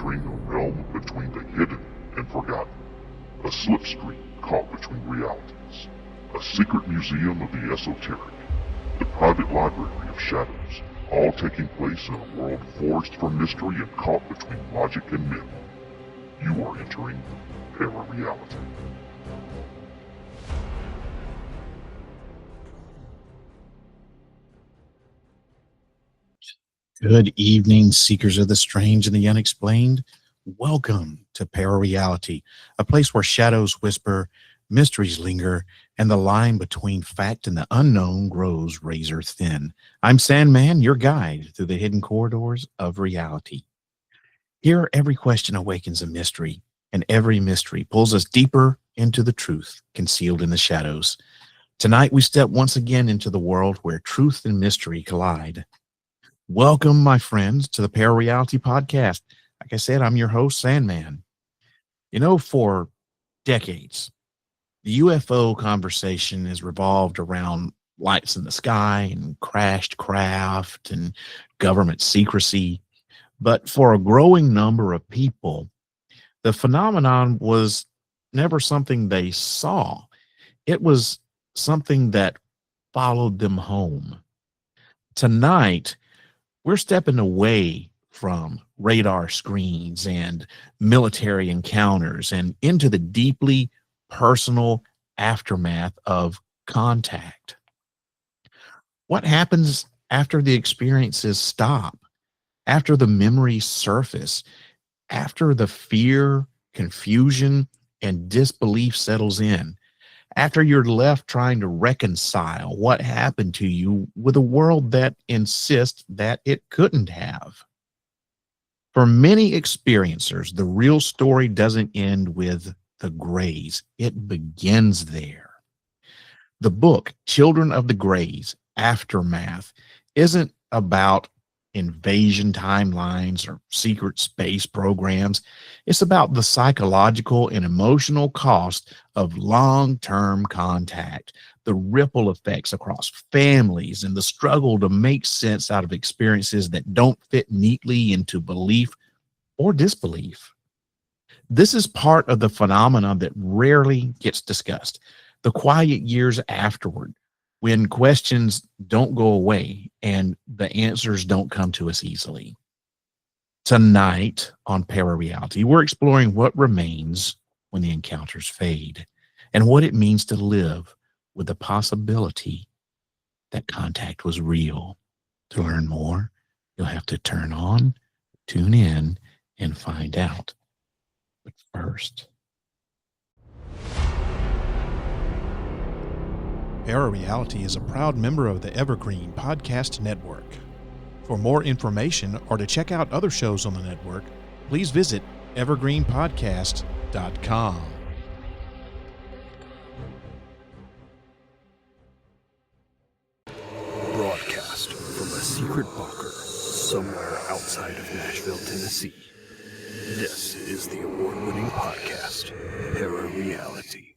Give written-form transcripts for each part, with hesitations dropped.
entering the realm between the hidden and forgotten, a slipstream caught between realities, a secret museum of the esoteric, the private library of shadows, all taking place in a world forged from mystery and caught between logic and myth. You are entering ParaReality. Good evening, seekers of the strange and the unexplained. Welcome to ParaReality, a place where shadows whisper, mysteries linger, and the line between fact and the unknown grows razor thin. I'm Sandman, your guide through the hidden corridors of reality. Here, every question awakens a mystery, and every mystery pulls us deeper into the truth concealed in the shadows. Tonight, we step once again into the world where truth and mystery collide. Welcome, my friends, to the ParaReality podcast. Like I said, I'm your host, Sandman. You know, for decades, the UFO conversation has revolved around lights in the sky and crashed craft and government secrecy. But for a growing number of people, the phenomenon was never something they saw. It was something that followed them home. Tonight, we're stepping away from radar screens and military encounters and into the deeply personal aftermath of contact. What happens after the experiences stop, after the memories surface, after the fear, confusion, and disbelief settles in? After you're left trying to reconcile what happened to you with a world that insists that it couldn't have. For many experiencers, the real story doesn't end with the Greys. It begins there. The book, Children of the Greys, Aftermath, isn't about invasion timelines or secret space programs. It's about the psychological and emotional cost of long-term contact, the ripple effects across families, and the struggle to make sense out of experiences that don't fit neatly into belief or disbelief. This is part of the phenomenon that rarely gets discussed, the quiet years afterward, when questions don't go away and the answers don't come to us easily. Tonight on ParaReality, we're exploring what remains when the encounters fade and what it means to live with the possibility that contact was real. To learn more, you'll have to tune in, and find out. But first, ParaReality is a proud member of the Evergreen Podcast Network. For more information or to check out other shows on the network, please visit evergreenpodcast.com. Broadcast from a secret bunker somewhere outside of Nashville, Tennessee. This is the award-winning podcast, ParaReality.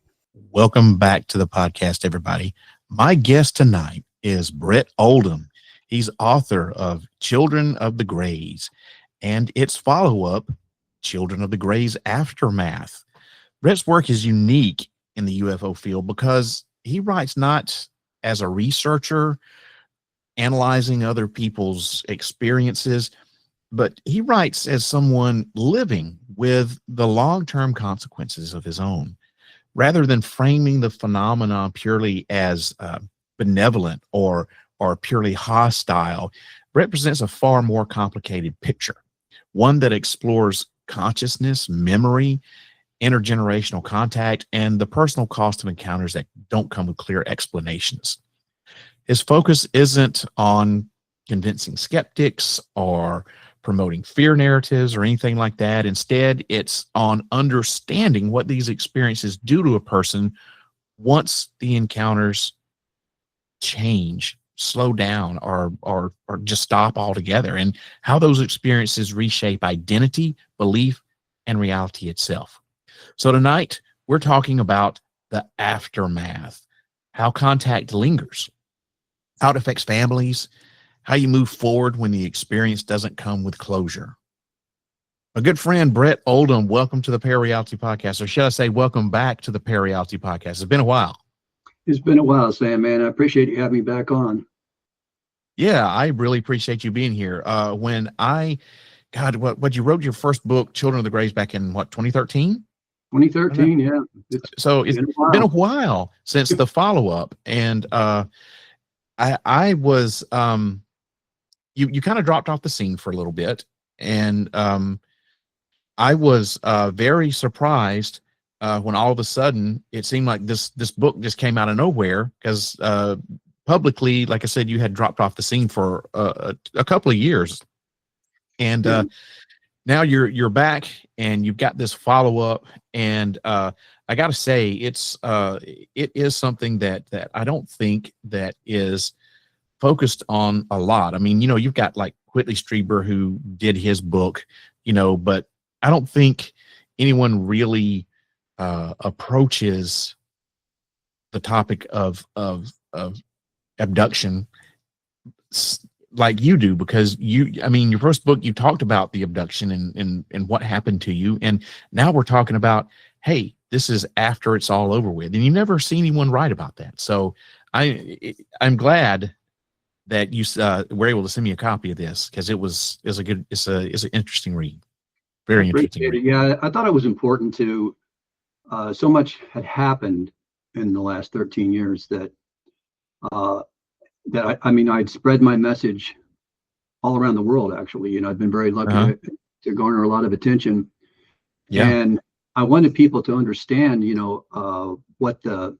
Welcome back to the podcast, everybody. My guest tonight is Bret Oldham. He's author of Children of the Greys and its follow-up, Children of the Greys Aftermath. Bret's work is unique in the UFO field because he writes not as a researcher analyzing other people's experiences, but he writes as someone living with the long-term consequences of his own. Rather than framing the phenomenon purely as benevolent or purely hostile, Bret presents a far more complicated picture, one that explores consciousness, memory, intergenerational contact, and the personal cost of encounters that don't come with clear explanations. His focus isn't on convincing skeptics or promoting fear narratives or anything like that. Instead, it's on understanding what these experiences do to a person once the encounters change, slow down, or just stop altogether, and how those experiences reshape identity, belief, and reality itself. So tonight, we're talking about the aftermath, how contact lingers, how it affects families, how you move forward when the experience doesn't come with closure. A good friend, Bret Oldham, welcome to the ParaReality Podcast, or should I say welcome back to the ParaReality Podcast. It's been a while. It's been a while, Sam, man. I appreciate you having me back on. Yeah, I really appreciate you being here. What you wrote your first book, Children of the Graves, back in what, 2013? 2013, yeah. It's been a while since the follow-up. And I was you kind of dropped off the scene for a little bit. And I was very surprised when all of a sudden it seemed like this book just came out of nowhere, because publicly, like I said, you had dropped off the scene for a couple of years, and now you're back and you've got this follow up, and I got to say it is something that I don't think that is focused on a lot. I mean, you've got like Whitley Strieber who did his book, but I don't think anyone really approaches the topic of abduction like you do, because your first book, you talked about the abduction and what happened to you, and now we're talking about, hey, this is after it's all over with, and you never see anyone write about that. So I'm glad that you were able to send me a copy of this, because it's an interesting read. Very interesting read. Yeah, I thought it was important to so much had happened in the last 13 years that I'd spread my message all around the world. Actually, I've been very lucky to garner a lot of attention. Yeah. And I wanted people to understand, what the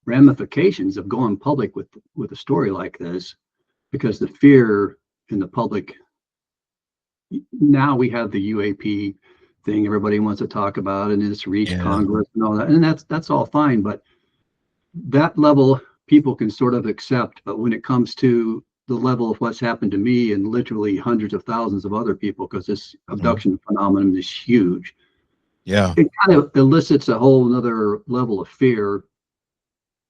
ramifications of going public with a story like this, because the fear in the public. Now we have the UAP thing everybody wants to talk about, and it's reached Congress and all that, and that's all fine, but that level people can sort of accept. But when it comes to the level of what's happened to me and literally hundreds of thousands of other people, because this abduction phenomenon is huge, it kind of elicits a whole another level of fear,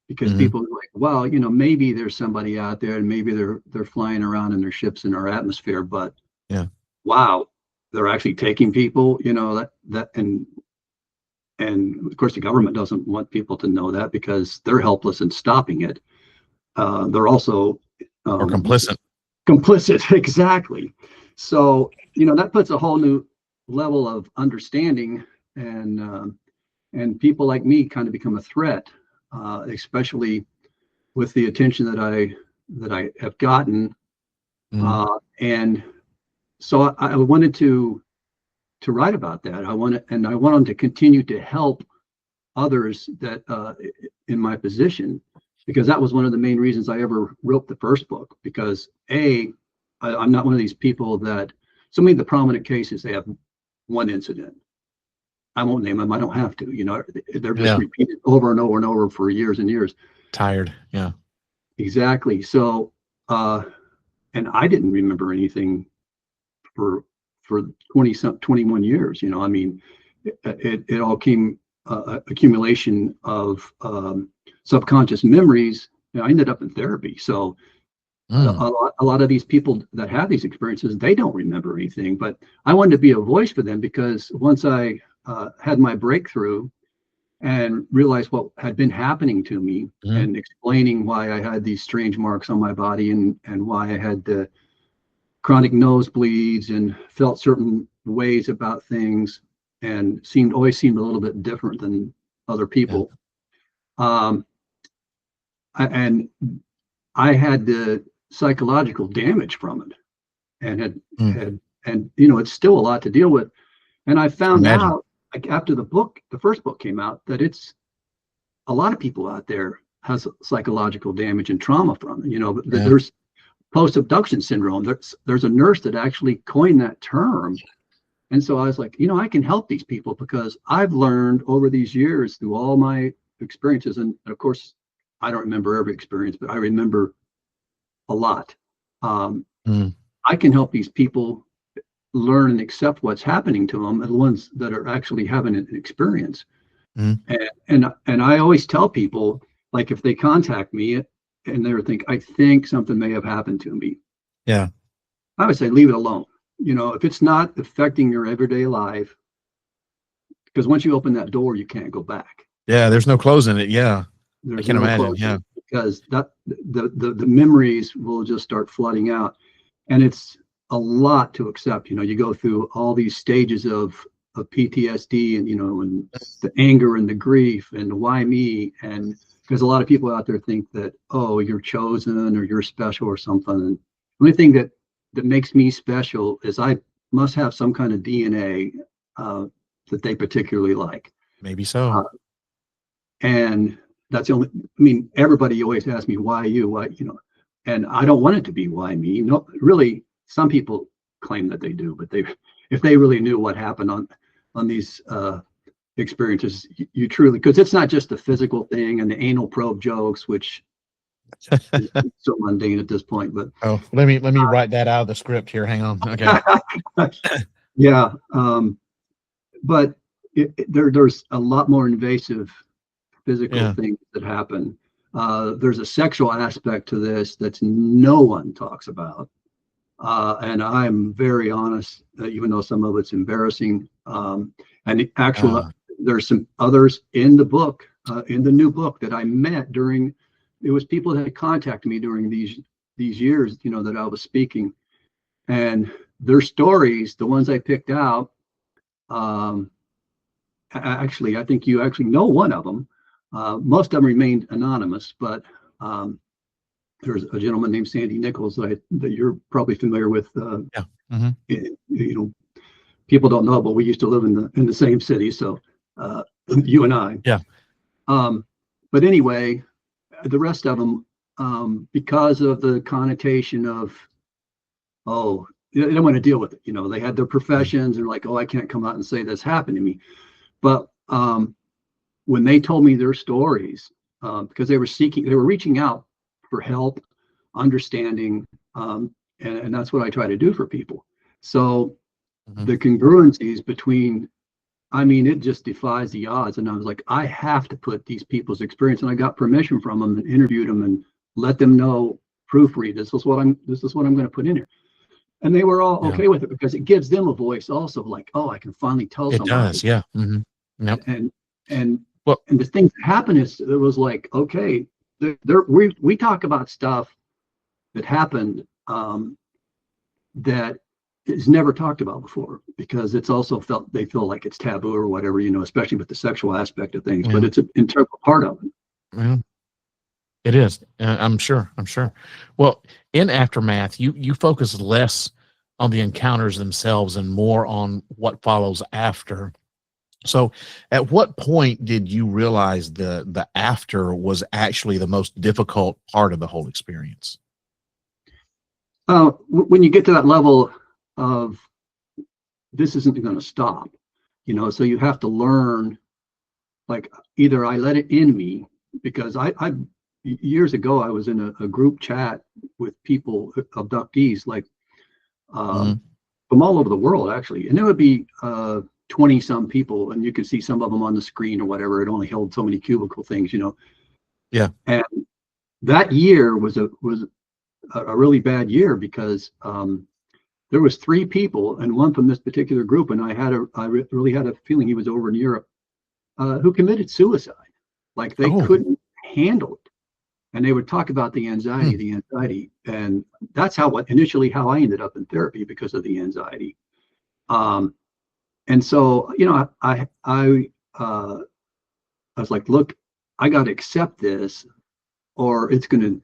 because people are like, well, maybe there's somebody out there, and maybe they're flying around in their ships in our atmosphere, but wow, they're actually taking people, and of course the government doesn't want people to know that, because they're helpless in stopping it. They're also or complicit. Complicit, exactly. So that puts a whole new level of understanding, and people like me kind of become a threat, especially with the attention that I have gotten, and so I wanted to write about that. I want them to continue to help others that in my position, because that was one of the main reasons I ever wrote the first book. Because I'm not one of these people that, so many of the prominent cases, they have one incident. I won't name them. I don't have to. They're just repeated over and over and over for years and years. Tired. Yeah. Exactly. So, and I didn't remember anything for 21 years. It all came accumulation of subconscious memories. I ended up in therapy. So a lot of these people that have these experiences, they don't remember anything. But I wanted to be a voice for them, because once I had my breakthrough and realized what had been happening to me, and explaining why I had these strange marks on my body, and why I had the chronic nosebleeds and felt certain ways about things, and always seemed a little bit different than other people. And I had the psychological damage from it, and it's still a lot to deal with. And I found out, like, after the first book came out, that it's a lot of people out there has psychological damage and trauma from it. There's post-abduction syndrome. There's a nurse that actually coined that term. And so I was like, I can help these people, because I've learned over these years through all my experiences. And of course, I don't remember every experience, but I remember a lot. I can help these people learn and accept what's happening to them, and the ones that are actually having an experience. And I always tell people, like, if they contact me and they think, I think something may have happened to me, I would say, leave it alone. if it's not affecting your everyday life, because once you open that door, you can't go back. Yeah, there's no closing it. Yeah, I There's can no imagine. closing, Yeah, because the memories will just start flooding out, and it's a lot to accept. You go through all these stages of PTSD, and the anger and the grief and the why me, and because a lot of people out there think that, oh, you're chosen or you're special or something. And the only thing that makes me special is I must have some kind of DNA that they particularly like. maybe so. And that's the only, I mean, everybody always asks me, why you, and I don't want it to be why me. No, really, some people claim that they do, but if they really knew what happened on these experiences, you truly, because it's not just the physical thing and the anal probe jokes, which is so mundane at this point, but let me write that out of the script here. Hang on. Okay. Yeah. But there's a lot more invasive physical things that happen. There's a sexual aspect to this that no one talks about. And I'm very honest, even though some of it's embarrassing. And actually, there's some others in the book, in the new book, that I met during, it was people that had contacted me during these years, that I was speaking. And their stories, the ones I picked out, actually, I think you actually know one of them. Most of them remained anonymous, but there's a gentleman named Sandy Nichols that you're probably familiar with. People don't know, but we used to live in the same city, so you and I. Yeah. But anyway, the rest of them, because of the connotation of, oh, they don't want to deal with it. They had their professions. They're like, oh, I can't come out and say this happened to me. But when they told me their stories, because they were reaching out for help, understanding, and that's what I try to do for people. So the congruencies between, it just defies the odds. And I was like, I have to put these people's experience, and I got permission from them and interviewed them and let them know, proofread, this is what I'm going to put in here. And they were all okay with it, because it gives them a voice also, like, oh, I can finally tell somebody. It does, yeah. Yep. And the thing that happened is, it was like, okay, we talk about stuff that happened that is never talked about before, because it's also they feel like it's taboo or whatever, especially with the sexual aspect of things. But it's an integral part of it. Yeah. It is. I'm sure. Well, in Aftermath, you focus less on the encounters themselves and more on what follows after. So at what point did you realize the after was actually the most difficult part of the whole experience? When you get to that level of, this isn't going to stop, so you have to learn, like, either I let it in me, because I years ago, I was in a group chat with people, abductees, like from all over the world, actually. And there would be 20 some people, and you could see some of them on the screen or whatever. It only held so many cubicle things, Yeah. And that year was a really bad year, because there was 3 people, and one from this particular group, and I really had a feeling he was over in Europe, who committed suicide. Like, they couldn't handle it. And they would talk about the anxiety, and that's initially how I ended up in therapy, because of the anxiety. And so, I was like, look, I got to accept this, or it's gonna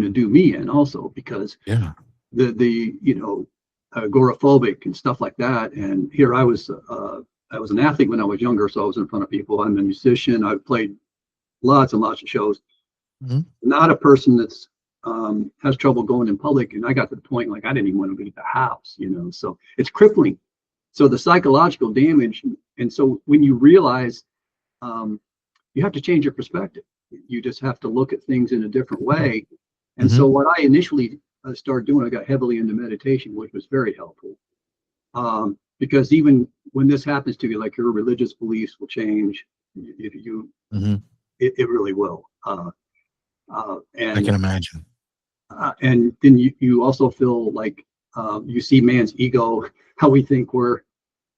do me in also, because the agoraphobic and stuff like that. And here I was an athlete when I was younger, so I was in front of people. I'm a musician. I've played lots and lots of shows. Not a person that's has trouble going in public. And I got to the point, like, I didn't even want to leave the house, so it's crippling. So the psychological damage. And so when you realize, you have to change your perspective. You just have to look at things in a different way. And so what I initially started doing, I got heavily into meditation, which was very helpful. Because even when this happens to you, like, your religious beliefs will change. It really will. And I can imagine. And then you also feel like You see man's ego, how we think we're,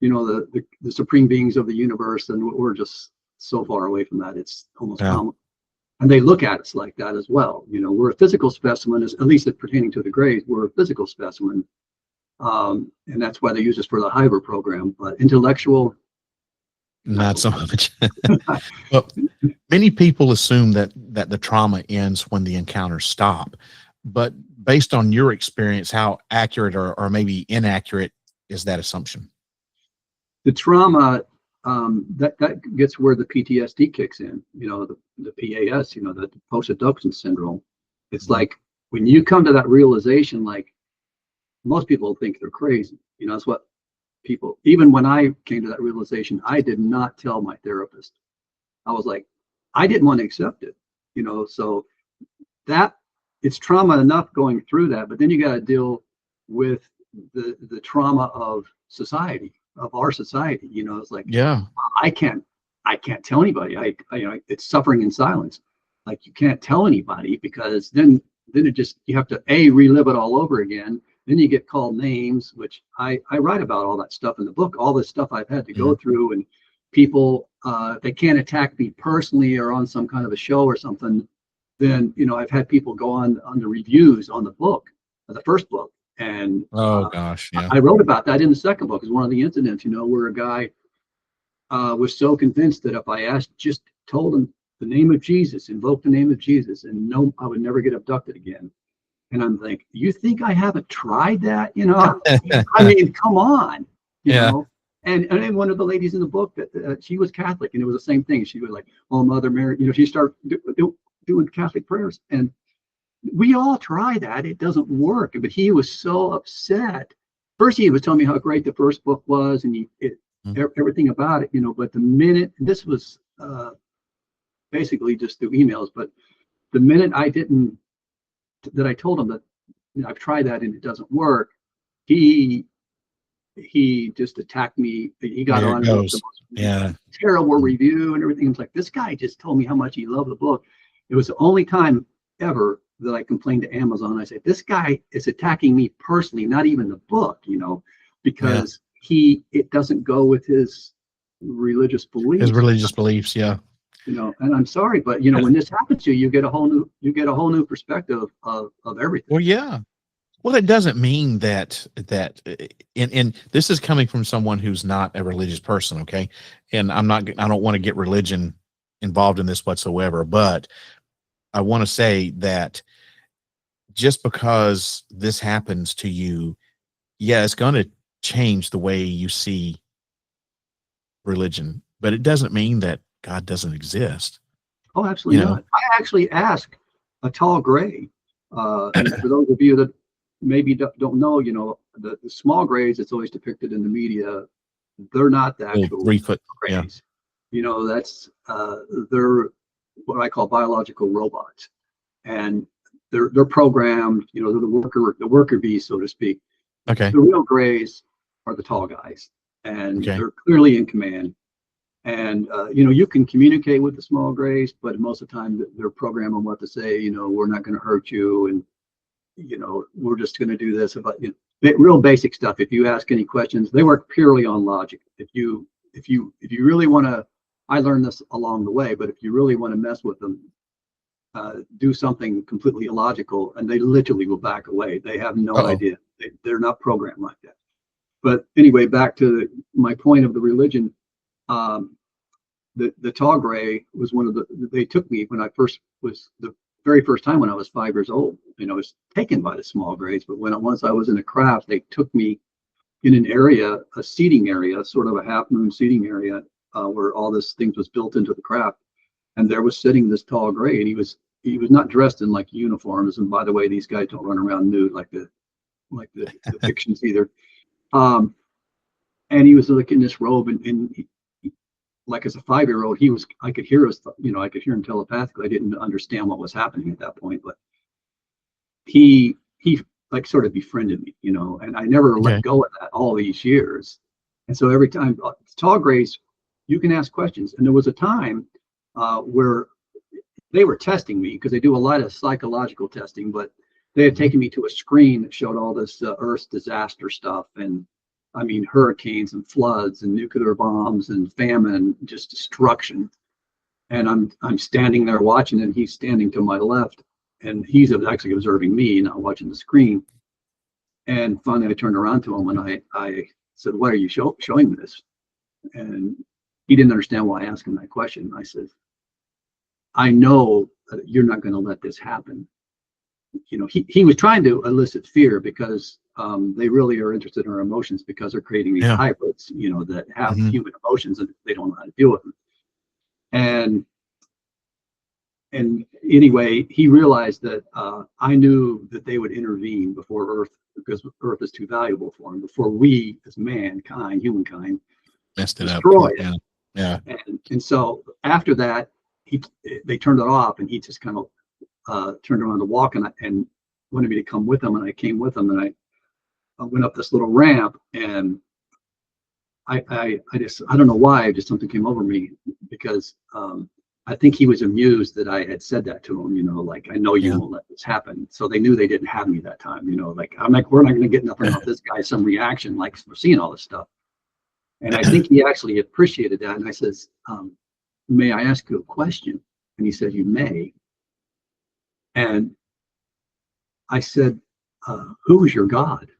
the supreme beings of the universe, and we're just so far away from that. It's almost comical. And they look at us like that as well. We're a physical specimen, at least pertaining to the Greys. We're a physical specimen, and that's why they use us for the Hyper program. But intellectual, not so much. Well, many people assume that the trauma ends when the encounters stop, but based on your experience, how accurate or maybe inaccurate is that assumption? The trauma, that gets where the PTSD kicks in. The PAS, the post-adoption syndrome. It's like when you come to that realization, like most people think they're crazy. That's what people, even when I came to that realization, I did not tell my therapist. I was like, I didn't want to accept it, so that it's trauma enough going through that, but then you got to deal with the trauma of society, of our society. It's like, I can't tell anybody. I it's suffering in silence. Like, you can't tell anybody, because then it just, you have to relive it all over again. Then you get called names, which I write about all that stuff in the book, all this stuff I've had to go through, and people, they can't attack me personally or on some kind of a show or something. Then, I've had people go on the reviews on the book, the first book. And I wrote about that in the second book, as one of the incidents, where a guy was so convinced that if I just told him the name of Jesus, invoked the name of Jesus, and no, I would never get abducted again. And I'm like, you think I haven't tried that? I mean, come on, you know. And then one of the ladies in the book, that she was Catholic, and it was the same thing. She was like, "Oh, Mother Mary," she started doing Catholic prayers, and we all try that. It doesn't work. But he was so upset. First, he was telling me how great the first book was, and everything about it, But the minute, this was basically just through emails, but the minute I told him that I've tried that and it doesn't work, he just attacked me. He got on the most terrible review and everything. It's like, this guy just told me how much he loved the book. It was the only time ever that I complained to Amazon. I said, this guy is attacking me personally, not even the book, because it doesn't go with his religious beliefs. His religious beliefs, and I'm sorry, but when this happens to you, you get a whole new perspective of everything. Well, yeah. Well, it doesn't mean that and this is coming from someone who's not a religious person, okay? And I don't want to get religion involved in this whatsoever, but I want to say that just because this happens to you, it's going to change the way you see religion, but it doesn't mean that God doesn't exist. Oh, absolutely not. I actually asked a tall gray. And for those of you that maybe don't know, the small grays that's always depicted in the media, they're not the actual 3 foot grays. That's they're what I call biological robots, and they're programmed. They're the worker bees, so to speak. Okay. The real grays are the tall guys, and they're clearly in command. And you can communicate with the small grays, but most of the time they're programmed on what to say. We're not going to hurt you, and we're just going to do this. About real basic stuff. If you ask any questions, they work purely on logic. If you really want to, I learned this along the way, but if you really want to mess with them, do something completely illogical, and they literally will back away. They have no idea. They're not programmed like that. But anyway, back to my point of the religion. The tall gray was they took me when I first was the very first time when I was 5 years old. I was taken by the small grays, but once I was in a craft, they took me in an area, a seating area, sort of a half moon seating area, where all this things was built into the craft. And there was sitting this tall gray, and he was not dressed in like uniforms. And by the way, these guys don't run around nude like the fictions either. And he was like in this robe, and like as a 5-year-old, I could hear I could hear him telepathically. I didn't understand what was happening at that point, but he like sort of befriended me, and I never let go of that all these years. And so every time tall grays, you can ask questions. And there was a time where they were testing me, because they do a lot of psychological testing, but they had taken me to a screen that showed all this Earth's disaster stuff, and I mean hurricanes and floods and nuclear bombs and famine, just destruction. And I'm standing there watching, and he's standing to my left, and he's actually observing me, not watching the screen. And finally, I turned around to him and I said, "Why are you showing me this?" And he didn't understand why I asked him that question. I said, "I know that you're not going to let this happen." You know, he was trying to elicit fear, because they really are interested in our emotions, because they're creating these hybrids, you know, that have human emotions and they don't know how to deal with them. And anyway, he realized that I knew that they would intervene before Earth, because Earth is too valuable for them, before we as mankind, humankind, messed it destroy up. it. Yeah. And so after that, they turned it off, and he just kind of turned around to walk, and wanted me to come with him, and I came with him, and I went up this little ramp, and I don't know why, just something came over me, because I think he was amused that I had said that to him, you know, like, I know you won't let this happen. So they knew they didn't have me that time, you know, like, I'm like, we're not going to get nothing off this guy, some reaction, like, we're seeing all this stuff. And I think he actually appreciated that. And I says, "May I ask you a question?" And he said, "You may." And I said, "Who is your God?"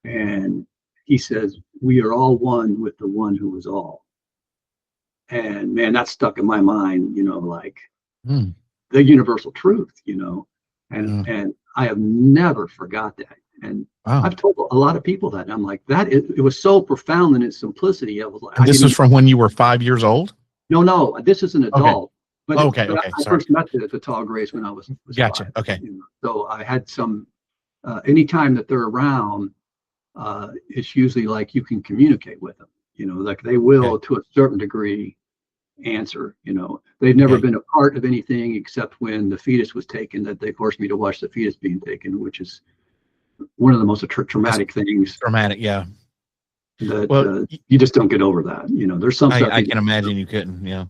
And he says, "We are all one with the one who is all." And man, that stuck in my mind, you know, like the universal truth, you know, and I have never forgot that. And I've told a lot of people that, and I'm like, it was so profound in its simplicity. I was like, and this is from when you were 5 years old? No, this is an adult. But I first met the tall grays when I was gotcha. 5, Okay. you know? So I had some, anytime that they're around, it's usually like you can communicate with them, you know, like they will to a certain degree answer, you know. They've never been a part of anything except when the fetus was taken, that they forced me to watch the fetus being taken, which is one of the most traumatic things. Traumatic, yeah. That you just don't get over that, you know. There's some stuff I can imagine you couldn't, yeah.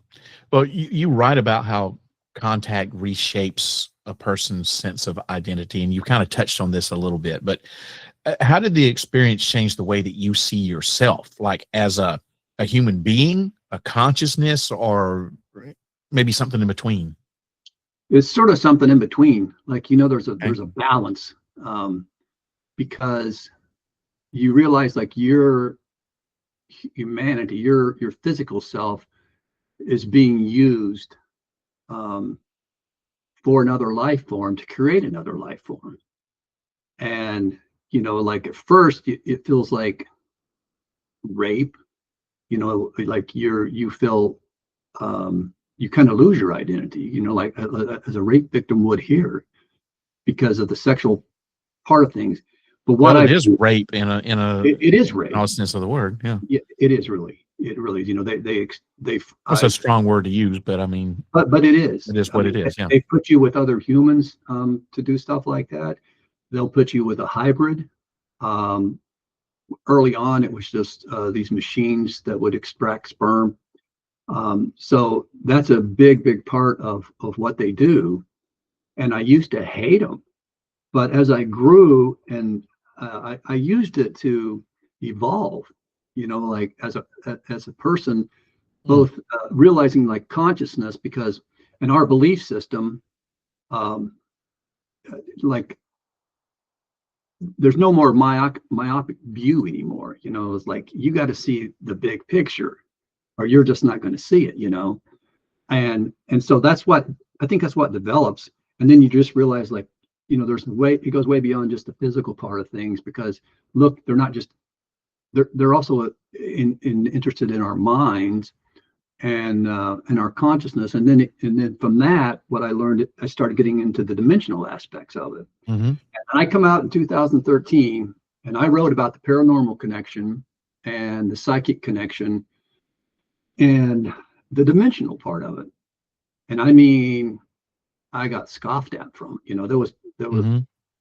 Well, you write about how contact reshapes a person's sense of identity, and you kind of touched on this a little bit, but how did the experience change the way that you see yourself, like as a human being, a consciousness, or maybe something in between? It's sort of something in between. Like, you know, there's a balance, because you realize, like, your humanity, your physical self is being used for another life form, to create another life form. And, you know, like at first it feels like rape, you know, like you feel, you kind of lose your identity, you know, like as a rape victim would here, because of the sexual part of things. But what it is rape in a it is rape in all sense of the word. Yeah, it is really, you know, they that's a strong word to use, but I mean, but it is what it is. Yeah, they put you with other humans to do stuff like that. They'll put you with a hybrid. Early on, it was just these machines that would extract sperm. So that's a big part of what they do. And I used to hate them, but as I grew, and I used it to evolve, you know, like as a person, both realizing like consciousness, because in our belief system, like there's no more myopic view anymore. You know, it's like you got to see the big picture, or you're just not going to see it, you know. And so that's what I think, that's what develops. And then you just realize, like, you know, it goes way beyond just the physical part of things, because look, they're not just, they're also interested in our minds and our consciousness. And then from that, what I learned, I started getting into the dimensional aspects of it. And I come out in 2013, and I wrote about the paranormal connection and the psychic connection and the dimensional part of it. And I mean, I got scoffed at from, you know, there was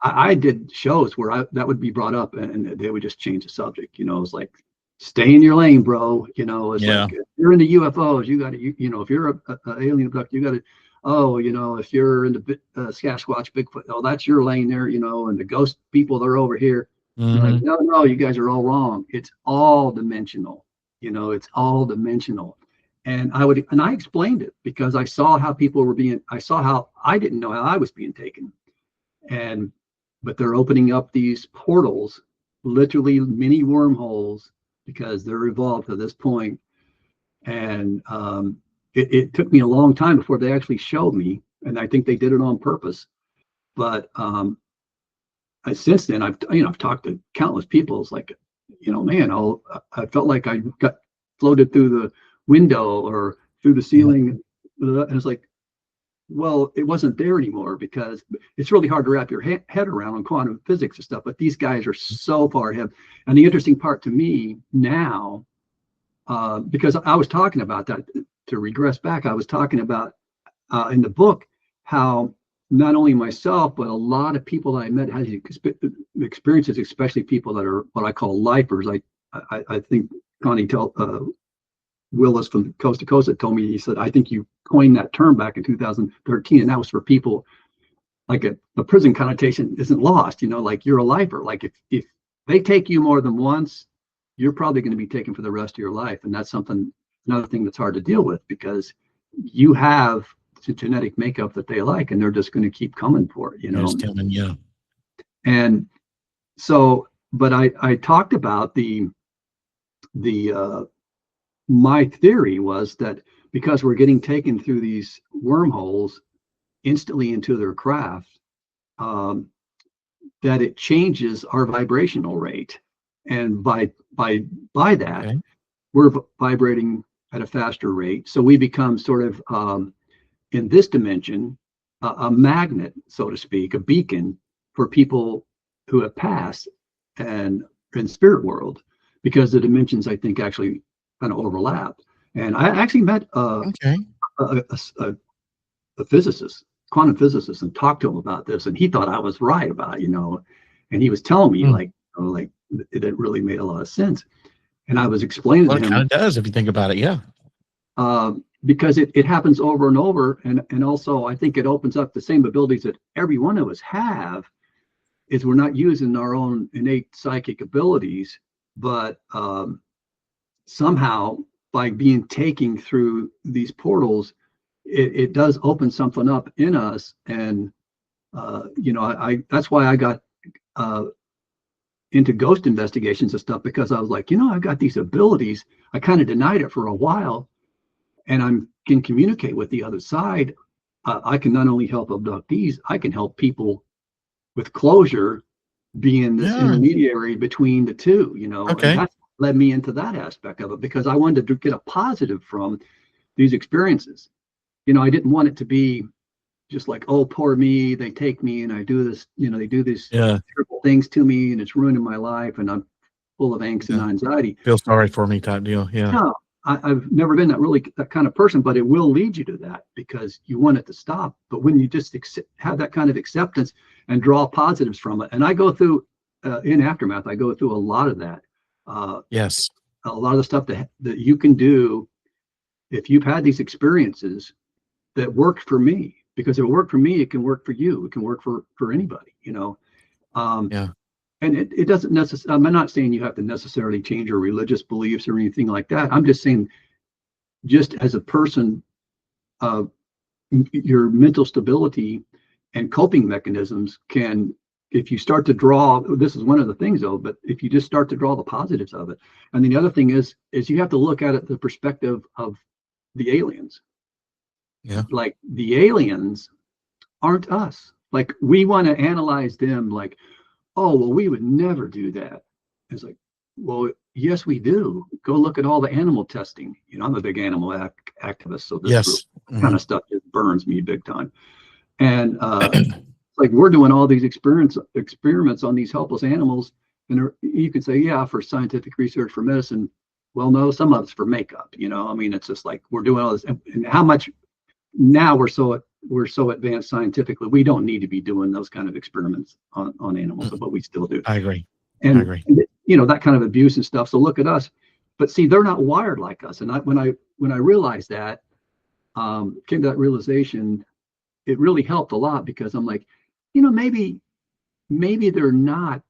I did shows where that would be brought up, and they would just change the subject. You know, it's like, stay in your lane, bro. You know, it's like, if you're into UFOs, you got to, you know, if you're a alien abductor, you got to. oh, if you're into Sasquatch, Bigfoot, oh, that's your lane there, and the ghost people, they're over here. Like, no, you guys are all wrong. It's all dimensional. It's all dimensional. And I explained it because I saw how I saw how I didn't know how I was being taken. But they're opening up these portals, literally mini wormholes, because they're evolved to this point. And it took me a long time before they actually showed me, and I think they did it on purpose. But since then, I've talked to countless people. It's like, man, I felt like I got floated through the window or through the ceiling, and it's like, well, it wasn't there anymore, because it's really hard to wrap your head around on quantum physics and stuff. But these guys are so far ahead. And the interesting part to me now, because I was talking about that, to regress back, I was talking about in the book how not only myself, but a lot of people that I met had experiences, especially people that are what I call lifers. I think Connie Willis from Coast to Coast had told me, he said, I think you coined that term back in 2013, and that was for people like a prison connotation isn't lost, like you're a lifer. Like if they take you more than once, you're probably going to be taken for the rest of your life. And that's another thing that's hard to deal with, because you have the genetic makeup that they like, and they're just going to keep coming for it, Yeah. And so, but I talked about my theory was that because we're getting taken through these wormholes instantly into their craft, that it changes our vibrational rate. And by that, we're vibrating at a faster rate. So we become sort of, in this dimension, a magnet, so to speak, a beacon for people who have passed and in spirit world, because the dimensions, I think, actually kind of overlap. And I actually met a physicist, quantum physicist, and talked to him about this, and he thought I was right about it, and he was telling me like it really made a lot of sense. And I was explaining to him, it kind of does if you think about it. Yeah. Because it happens over and over, and also I think it opens up the same abilities that every one of us have, is we're not using our own innate psychic abilities, but somehow by being taken through these portals, it does open something up in us. And that's why I got into ghost investigations and stuff, because I was like, I've got these abilities. I kind of denied it for a while, and I can communicate with the other side. I can not only help abductees, I can help people with closure, being this intermediary between the two, Okay. And that's led me into that aspect of it, because I wanted to get a positive from these experiences. I didn't want it to be just like, oh, poor me, they take me and I do this, they do these terrible things to me, and it's ruining my life, and I'm full of angst and anxiety. Feel sorry for me type deal. Yeah. No, I've never been that kind of person, but it will lead you to that, because you want it to stop. But when you just have that kind of acceptance and draw positives from it, and I go through in Aftermath, I go through a lot of that. Yes. A lot of the stuff that you can do if you've had these experiences that worked for me, because if it worked for me, it can work for you. It can work for anybody, And it doesn't necessarily, I'm not saying you have to necessarily change your religious beliefs or anything like that. I'm just saying, just as a person, your mental stability and coping mechanisms can, if you start to draw, this is one of the things though, but if you just start to draw the positives of it. And then the other thing is you have to look at it the perspective of the aliens. Yeah. Like the aliens aren't us. Like we want to analyze them like, oh, well, we would never do that. It's like, well, yes, we do. Go look at all the animal testing. I'm a big animal activist, so this kind of stuff just burns me big time. And like we're doing all these experiments on these helpless animals, and you could say, yeah, for scientific research, for medicine. Well, no, some of it's for makeup. It's just like we're doing all this, and how much now we're so advanced scientifically, we don't need to be doing those kind of experiments on animals, but we still do. I agree. And that kind of abuse and stuff. So look at us, but see, they're not wired like us. And when I realized that, came to that realization, it really helped a lot, because I'm like, you know, maybe they're not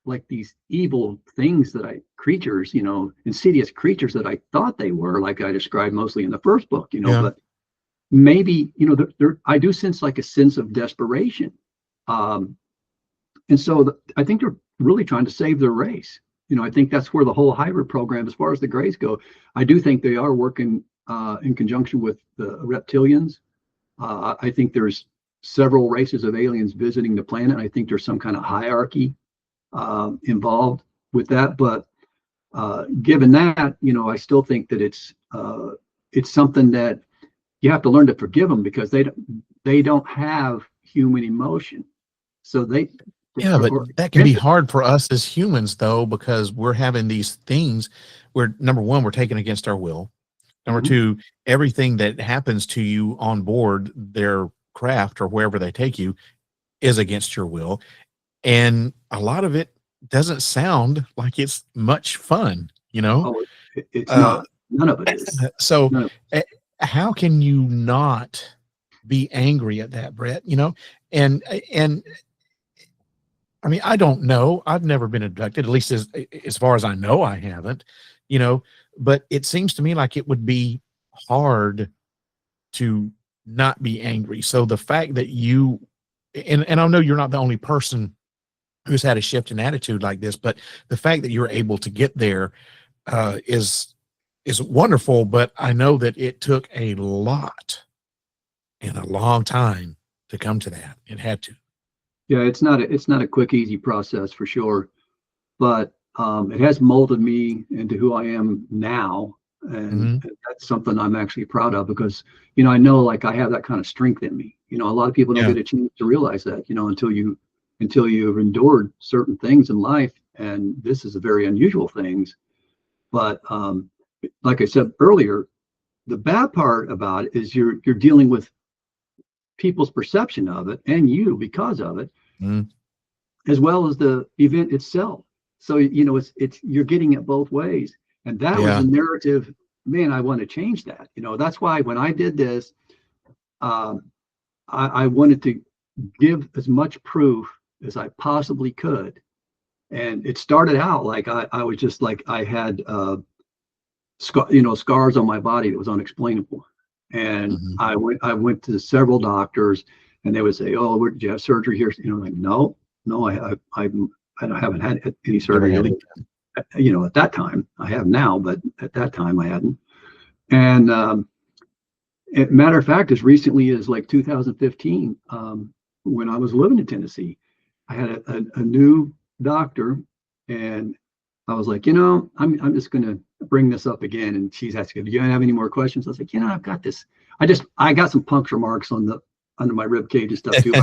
like these evil things creatures, you know, insidious creatures that I thought they were, like I described mostly in the first book, you know, but maybe, you know, I do sense like a sense of desperation. And so I think they're really trying to save their race. You know, I think that's where the whole hybrid program, as far as the Greys go, I do think they are working in conjunction with the reptilians. I think there's several races of aliens visiting the planet. I think there's some kind of hierarchy involved with that. But given that, you know, I still think that it's something that you have to learn to forgive them, because they don't have human emotion. So but that can be hard for us as humans, though, because we're having these things where, number one, we're taken against our will. Number two, everything that happens to you on board their craft or wherever they take you is against your will. And a lot of it doesn't sound like it's much fun, you know? Oh, it's not. None of it is. So how can you not be angry at that, Bret? You know, and I mean, I don't know. I've never been abducted, at least as far as I know, I haven't, you know, but it seems to me like it would be hard to not be angry. So the fact that you, and I know you're not the only person who's had a shift in attitude like this, but the fact that you're able to get there is wonderful. But I know that it took a lot and a long time to come to that. It had to. Yeah, it's not a quick, easy process for sure, but it has molded me into who I am now, and that's something I'm actually proud of, because, you know, I know like I have that kind of strength in me. You know, a lot of people don't get a chance to realize that, you know, until you've endured certain things in life, and this is a very unusual things. But like I said earlier, the bad part about it is you're dealing with people's perception of it, and you because of it, as well as the event itself. So, you know, you're getting it both ways. And that was a narrative, man, I want to change that. You know, that's why when I did this, I wanted to give as much proof as I possibly could. And it started out like I was just like, I had scars on my body that was unexplainable. And I went to several doctors, and they would say, "Oh, did you have surgery here?" You know, like, no, I haven't had any surgery. You know, at that time I have now, but at that time I hadn't. And matter of fact, as recently as like 2015, when I was living in Tennessee, I had a new doctor, and I was like, you know, I'm just going to bring this up again. And she's asking, do you have any more questions? I was like, you know, I've got this. I got some puncture marks under my rib cage and stuff too.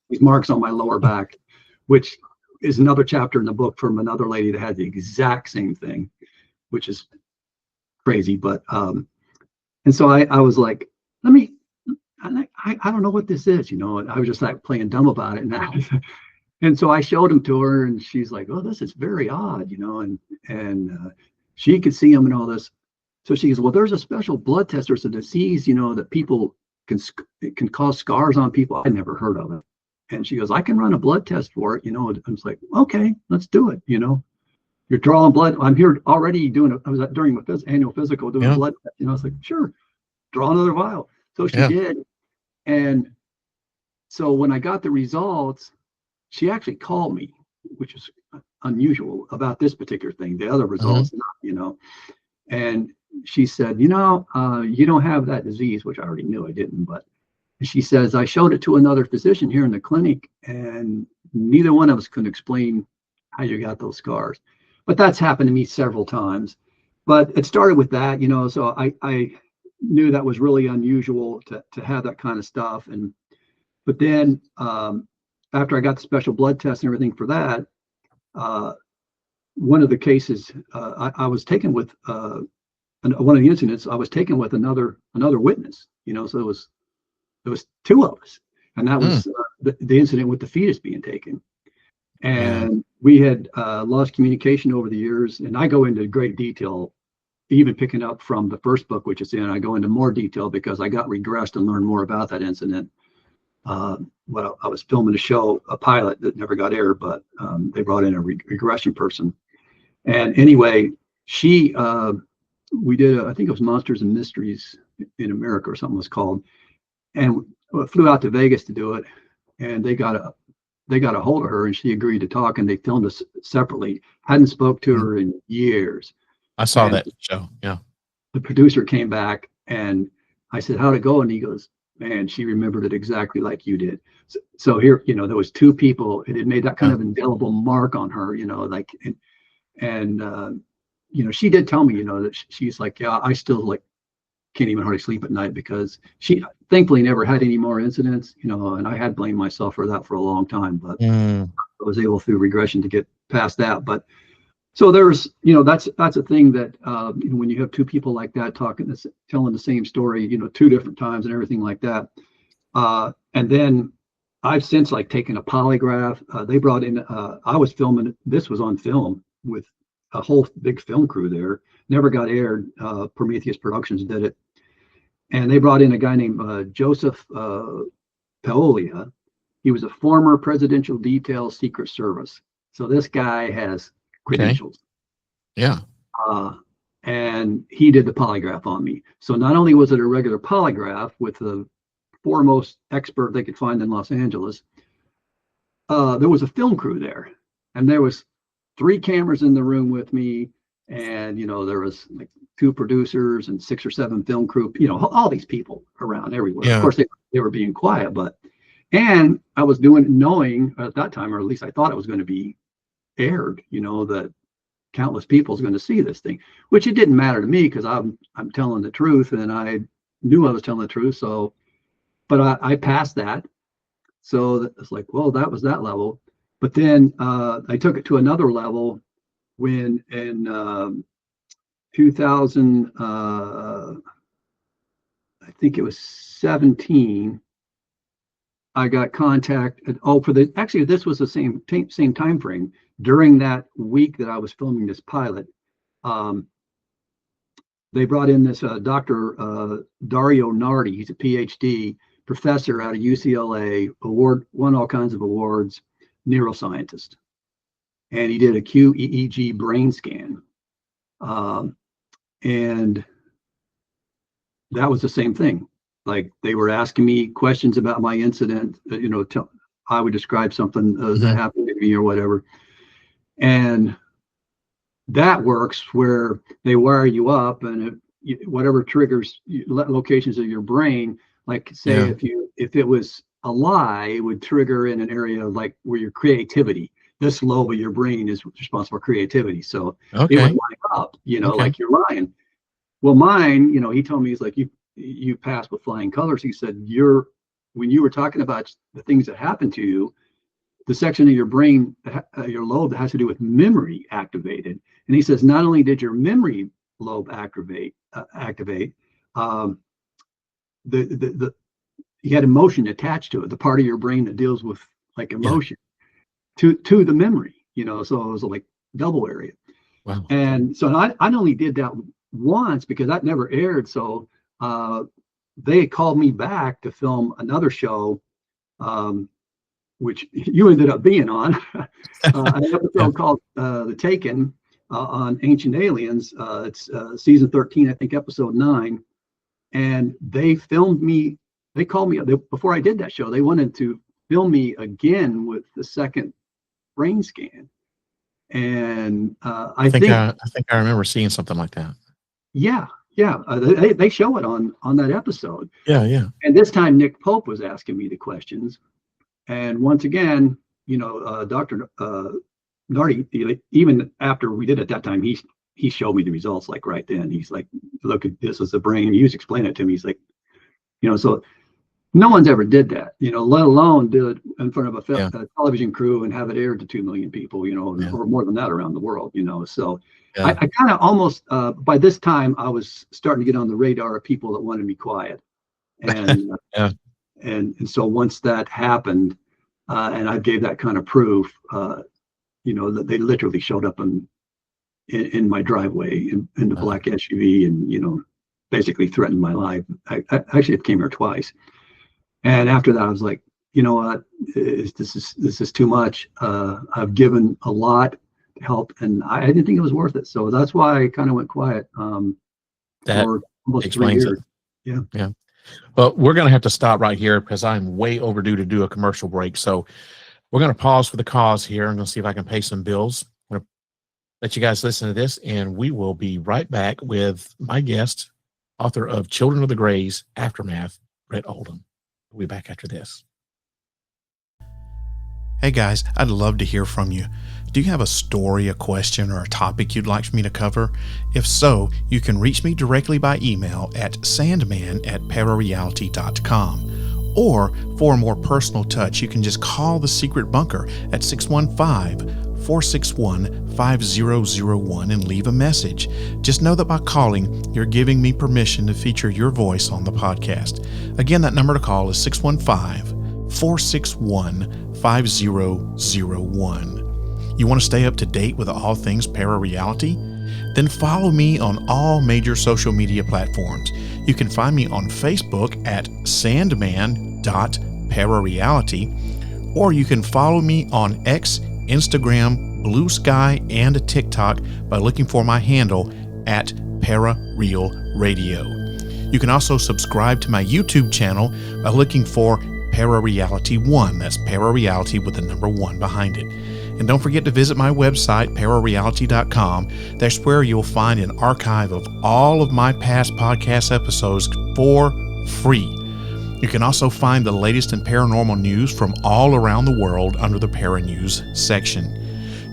These marks on my lower back, which is another chapter in the book from another lady that had the exact same thing, which is crazy. But and so I was like, I don't know what this is, you know. And I was just like playing dumb about it. And so I showed them to her, and she's like, "Oh, this is very odd," you know, and she could see them and all this. So she goes, "Well, there's a special blood test. There's a disease, you know, that people can cause scars on people. I'd never heard of it." And she goes, "I can run a blood test for it," you know. And I was like, "Okay, let's do it." You know, you're drawing blood. I'm here already I was during my annual physical doing a blood test. You know, I was like, "Sure, draw another vial." So she did, and so when I got the results, she actually called me, which is unusual about this particular thing. The other results, not, you know. And she said, "You know, you don't have that disease," which I already knew I didn't. But she says, "I showed it to another physician here in the clinic, and neither one of us could explain how you got those scars." But that's happened to me several times. But it started with that, you know. So I knew that was really unusual to have that kind of stuff. But then after I got the special blood test and everything for that, one of the cases I was taken with, one of the incidents I was taken with another witness, you know. So there was two of us, and that was the incident with the fetus being taken. And we had lost communication over the years, and I go into great detail, even picking up from the first book, which is in. I go into more detail because I got regressed and learned more about that incident. Well, I was filming a pilot that never got aired, but they brought in a regression person. And anyway, we did, I think it was Monsters and Mysteries in America or something was called, and flew out to Vegas to do it. And they got a hold of her, and she agreed to talk, and they filmed us separately. Hadn't spoke to her in years. I saw that show. Yeah. The producer came back, and I said, "How'd it go?" And he goes, "Man, she remembered it exactly like you did." So here, there was two people. It had made that kind of indelible mark on her, like, and she did tell me, that she's like, yeah, I still like can't even hardly sleep at night, because she thankfully never had any more incidents, and I had blamed myself for that for a long time, but I was able through regression to get past that. But so there's, that's a thing that when you have two people like that telling the same story, two different times and everything like that. And then I've since taken a polygraph. They brought in, I was filming, this was on film with a whole big film crew there, never got aired. Prometheus Productions did it. And they brought in a guy named Joseph Paolia. He was a former Presidential Detail Secret Service. So this guy has credentials. Okay. Yeah. And he did the polygraph on me. So not only was it a regular polygraph with the foremost expert they could find in Los Angeles, there was a film crew there. And there was 3 cameras in the room with me, and there was like 2 producers and 6 or 7 film crew, all these people around everywhere. Yeah. Of course they were being quiet, and I was knowing at that time, or at least I thought it was going to be aired, that countless people is going to see this thing, which it didn't matter to me, because I'm telling the truth, and I knew I was telling the truth. So, but I passed that. So it's like, well, that was that level. But then I took it to another level when in 2000, I think it was 17, I got contacted. Actually, this was the same time frame. During that week that I was filming this pilot, they brought in this Dr. Dario Nardi. He's a PhD professor out of UCLA, won all kinds of awards, neuroscientist, and he did a QEEG brain scan, and that was the same thing. Like, they were asking me questions about my incident, I would describe something that happened to me or whatever, and that works where they wire you up, and whatever triggers locations of your brain, like say if it was a lie, it would trigger in an area like where your creativity, this lobe of your brain is responsible for creativity. So it would line up, like you're lying. Well, mine, he told me, he's like, you passed with flying colors. He said, when you were talking about the things that happened to you, the section of your brain, your lobe that has to do with memory activated. And he says, not only did your memory lobe activate, you had emotion attached to it, the part of your brain that deals with like emotion to the memory, so it was like double area. Wow. And so I only did that once because that never aired. So they called me back to film another show, which you ended up being on, an episode called The Taken on Ancient Aliens. It's season 13, I think, episode 9. And they filmed me. They called me before I did that show. They wanted to film me again with the second brain scan. And I think I remember seeing something like that. Yeah. They show it on that episode. Yeah. And this time Nick Pope was asking me the questions. And once again, Dr. Nardi, even after we did it that time, he showed me the results like right then. He's like, look, this is the brain. He was explaining it to me. He's like, so no one's ever did that, let alone do it in front of a television crew and have it aired to 2 million people, or more than that around the world, So I kind of almost, by this time, I was starting to get on the radar of people that wanted me quiet. And, and so once that happened, and I gave that kind of proof, that they literally showed up in my driveway in the black SUV and, basically threatened my life. I actually came here twice. And after that, I was like, you know what, this is too much. I've given a lot to help, and I didn't think it was worth it. So that's why I kind of went quiet That for almost 3 explains it. years. Yeah. Yeah. Well, we're going to have to stop right here because I'm way overdue to do a commercial break. So we're going to pause for the cause here. I'm going to see if I can pay some bills. I'm going to let you guys listen to this, and we will be right back with my guest, author of Children of the Greys Aftermath, Bret Oldham. We'll be back after this. Hey guys, I'd love to hear from you. Do you have a story, a question, or a topic you'd like me to cover? If so, you can reach me directly by email at sandman@parareality.com. Or for a more personal touch, you can just call the Secret Bunker at 615-461-5001 and leave a message. Just know that by calling, you're giving me permission to feature your voice on the podcast. Again, that number to call is 615-461-5001. You want to stay up to date with all things ParaReality? Then follow me on all major social media platforms. You can find me on Facebook at sandman.parareality, or you can follow me on X, Instagram, Blue Sky, and TikTok by looking for my handle at ParaRealRadio. You can also subscribe to my YouTube channel by looking for ParaReality 1. That's ParaReality with the number 1 behind it. And don't forget to visit my website, ParaReality.com. That's where you'll find an archive of all of my past podcast episodes for free. You can also find the latest in paranormal news from all around the world under the Para News section.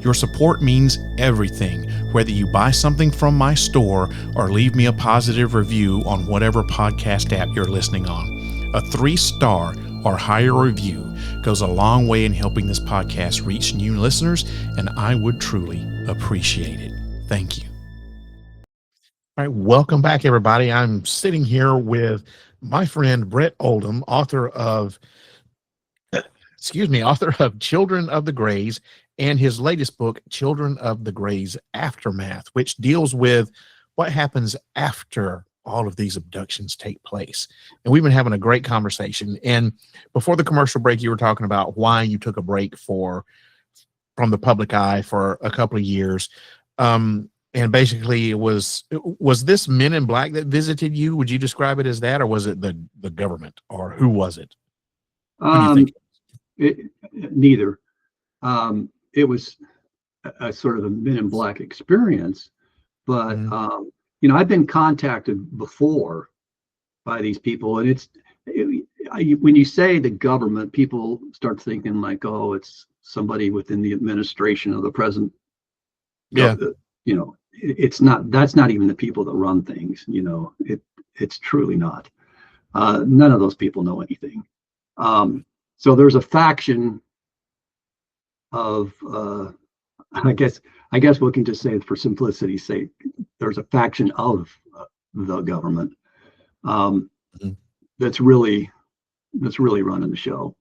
Your support means everything, whether you buy something from my store or leave me a positive review on whatever podcast app you're listening on. A 3-star or higher review goes a long way in helping this podcast reach new listeners, and I would truly appreciate it. Thank you. All right, welcome back, everybody. I'm sitting here with my friend Bret Oldham, author of Children of the Greys, and his latest book, Children of the Greys Aftermath, which deals with what happens after all of these abductions take place. And we've been having a great conversation. And before the commercial break, you were talking about why you took a break from the public eye for a couple of years. And basically was this Men in Black that visited you? Would you describe it as that, or was it the government, or who was it? Who do you think? Neither. It was a sort of a Men in Black experience, but you know, I've been contacted before by these people, and when you say the government, people start thinking like, oh, it's somebody within the administration of the president. Yeah. You know, it's not. That's not even the people that run things. You know, it's truly not. None of those people know anything. So there's a faction of, I guess we can just say, for simplicity's sake, there's a faction of the government that's really running the show,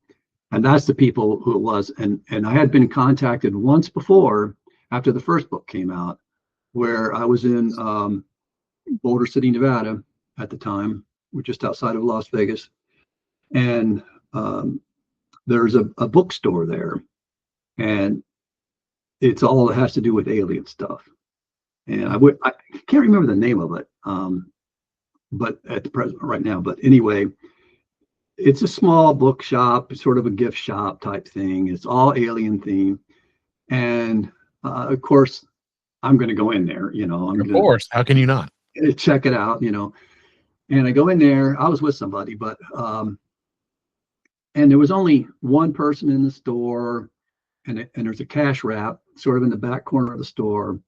and that's the people who it was. And I had been contacted once before after the first book came out, where I was in Boulder City, Nevada at the time. We're just outside of Las Vegas, and there's a bookstore there, and it has to do with alien stuff. And I can't remember the name of it, but at the present right now. But anyway, it's a small bookshop, sort of a gift shop type thing. It's all alien themed, and of course, I'm going to go in there. You know, of course. How can you not? Check it out. You know, and I go in there. I was with somebody, but and there was only one person in the store, and there's a cash wrap sort of in the back corner of the store.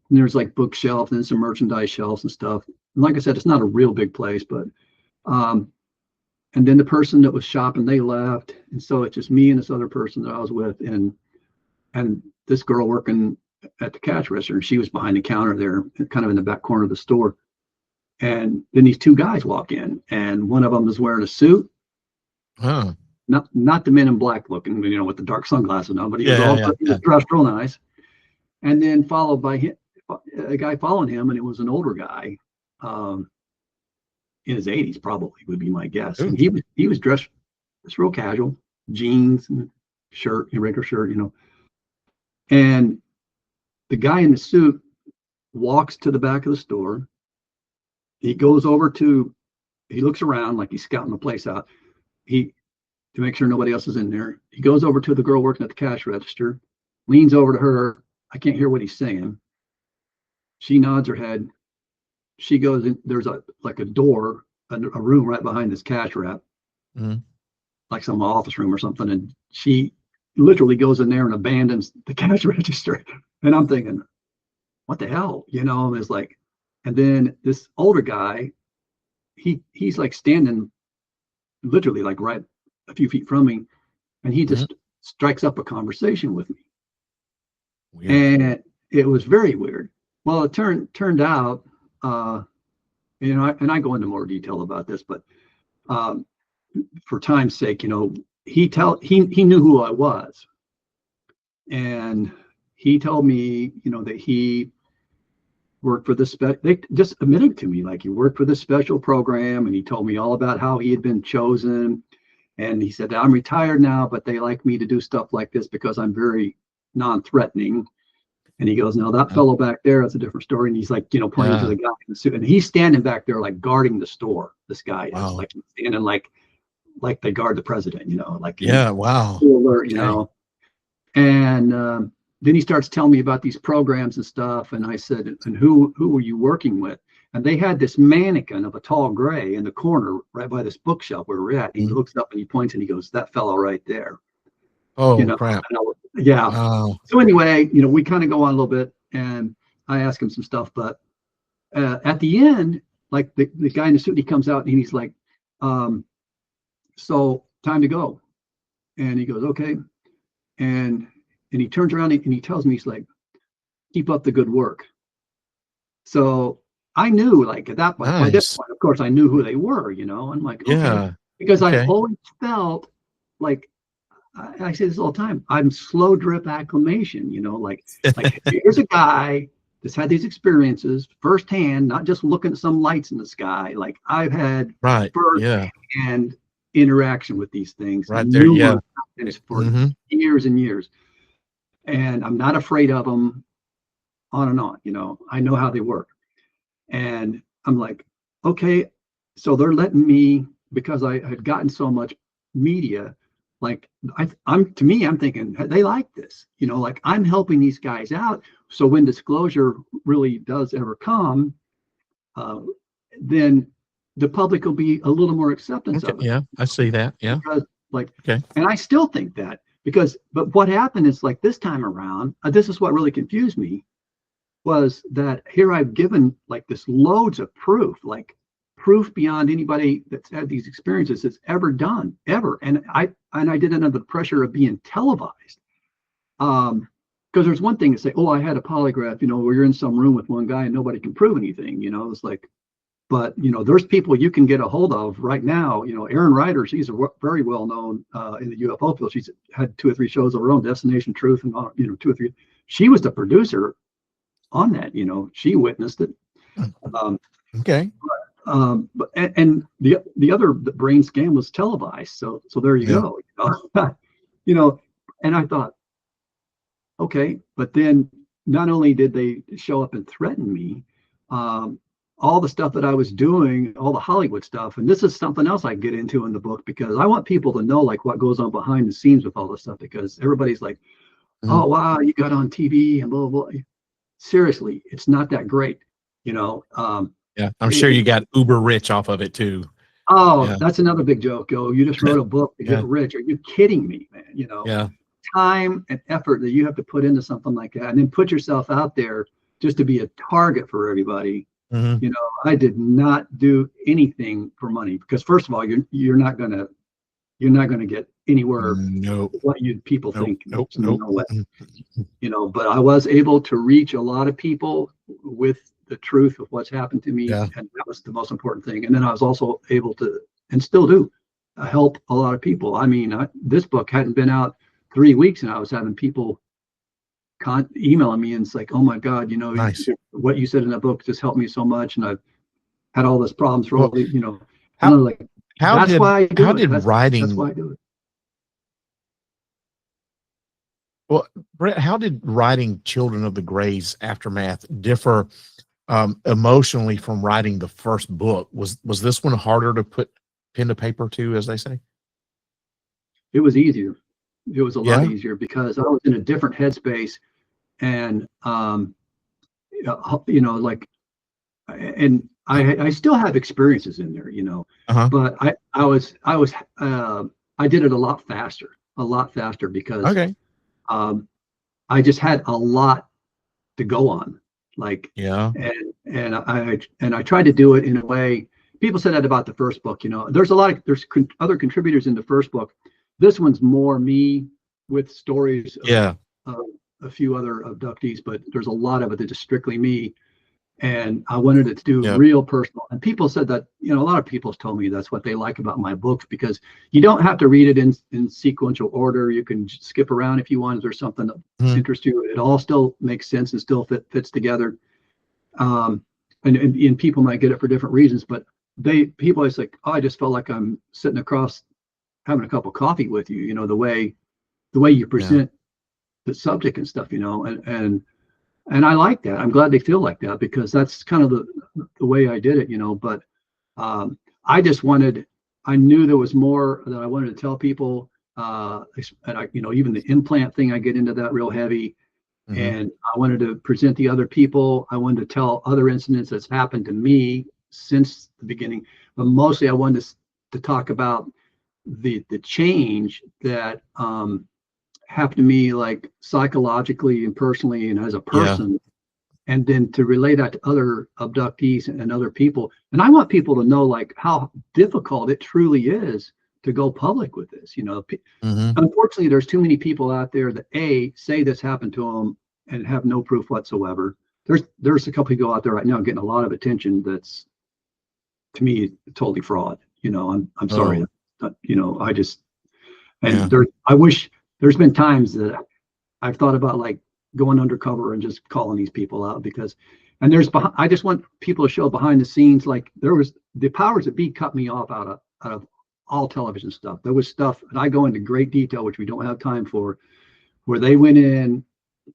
And there's like bookshelf and then some merchandise shelves and stuff. And like I said, it's not a real big place, but and then the person that was shopping, they left. And so it's just me and this other person that I was with, and this girl working at the cash register, and she was behind the counter there, kind of in the back corner of the store. And then these two guys walk in, and one of them is wearing a suit. Huh. Not the Men in Black looking, you know, with the dark sunglasses on, but he was dressed real nice. And then followed by him, a guy following him, and it was an older guy, in his 80s probably would be my guess. And he was dressed just real casual, jeans and shirt, a regular shirt, And the guy in the suit walks to the back of the store. He goes over he looks around like he's scouting the place out. To make sure nobody else is in there. He goes over to the girl working at the cash register, leans over to her. I can't hear what he's saying. She nods her head. She goes in. There's a door, a room right behind this cash wrap, like some office room or something. And she literally goes in there and abandons the cash register. And I'm thinking, what the hell? And it's like, and then this older guy, he's like standing literally like right a few feet from me, and he just strikes up a conversation with me. Weird. And it was very weird. Well, it turned out, and I go into more detail about this, but for time's sake, he knew who I was, and he told me, that he worked for this. They just admitted to me, like, he worked for this special program, and he told me all about how he had been chosen. And he said, I'm retired now, but they like me to do stuff like this because I'm very non-threatening. And he goes, now that fellow back there, that's a different story. And he's like, pointing to the guy in the suit, and he's standing back there like guarding the store. This guy is like standing like they guard the president, like alert, And then he starts telling me about these programs and stuff. And I said, and who were you working with? And they had this mannequin of a tall gray in the corner right by this bookshelf where we're at. He looks up and he points and he goes, that fellow right there. Oh, crap. Yeah. Wow. So anyway, we kind of go on a little bit, and I ask him some stuff, but at the end, like the guy in the suit, he comes out and he's like, so time to go. And he goes, okay. And he turns around and he tells me, he's like, keep up the good work. So I knew, like, at that point, by this point, of course, I knew who they were, I'm like, okay. Because I always felt like, I say this all the time, I'm slow drip acclimation, like here's a guy that's had these experiences firsthand, not just looking at some lights in the sky. Like, I've had firsthand interaction with these things for years and years. And I'm not afraid of them, on and on, I know how they work. And I'm like, okay, so they're letting me, because I had gotten so much media, like I'm thinking they like this, like I'm helping these guys out. So when disclosure really does ever come, then the public will be a little more acceptance of it. Yeah, I see that. Yeah. Because, and I still think that but what happened is, like, this time around, this is what really confused me, was that here I've given like this loads of proof, like proof beyond anybody that's had these experiences has ever done, ever. And I did it under the pressure of being televised. Because there's one thing to say, oh, I had a polygraph, where you're in some room with one guy and nobody can prove anything, it's like, but, there's people you can get a hold of right now. Erin Ryder, she's very well known in the UFO field. She's had 2 or 3 shows of her own, Destination Truth, and 2 or 3. She was the producer on that, she witnessed it. Okay. But and the other brain scan was televised, so there you go. And I thought, okay, but then not only did they show up and threaten me, all the stuff that I was doing, all the Hollywood stuff, and this is something else I get into in the book, because I want people to know, like, what goes on behind the scenes with all this stuff, because everybody's like, oh wow, you got on TV and blah blah blah. Seriously, it's not that great, Yeah, I'm sure you got uber rich off of it too. Oh, that's another big joke. You just wrote a book to get rich. Are you kidding me, man? Time and effort that you have to put into something like that, and then put yourself out there just to be a target for everybody. I did not do anything for money, because first of all, you're not gonna get anywhere. What people think. Nope. But I was able to reach a lot of people with the truth of what's happened to me, and that was the most important thing. And then I was also able to, and still do, help a lot of people. I mean, this book hadn't been out 3 weeks, and I was having people emailing me, and it's like, oh my God, nice. What you said in that book just helped me so much, and I've had all this problems for all the, How that's why I do it. That's why I do it. Well, Brett, how did writing Children of the Gray's Aftermath differ emotionally from writing the first book? Was this one harder to put pen to paper to, as they say? It was easier. It was a lot Yeah. easier because I was in a different headspace, and like, and I still have experiences in there, but I did it a lot faster because Okay. I just had a lot to go on, like, Yeah. and I tried to do it in a way. People said that about the first book. There's other contributors in the first book. This one's more me with stories Yeah. of a few other abductees, but there's a lot of it that is strictly me. And I wanted it to do Yep. real personal. And people said that, a lot of people told me that's what they like about my books, because you don't have to read it in sequential order. You can skip around if you want. If there's something that interests you, it all still makes sense and still fits together. And people might get it for different reasons, but people always like, oh, I just felt like I'm sitting across having a cup of coffee with you, the way you present the subject and stuff, and I like that. I'm glad they feel like that, because that's kind of the way I did it, but I knew there was more that I wanted to tell people. And even the implant thing, I get into that real heavy. And I wanted to present the other people. I wanted to tell other incidents that's happened to me since the beginning, but mostly I wanted to talk about the change that happened to me, like psychologically and personally and as a person, and then to relay that to other abductees and other people. And I want people to know, like, how difficult it truly is to go public with this. Unfortunately, there's too many people out there that say this happened to them and have no proof whatsoever. There's a couple who go out there right now getting a lot of attention that's, to me, totally fraud. I'm sorry. I just, and I wish. There's been times that I've thought about, like, going undercover and just calling these people out, I just want people to show behind the scenes. Like, there was the powers that be cut me off out of all television stuff. There was stuff, and I go into great detail, which we don't have time for, where they went in,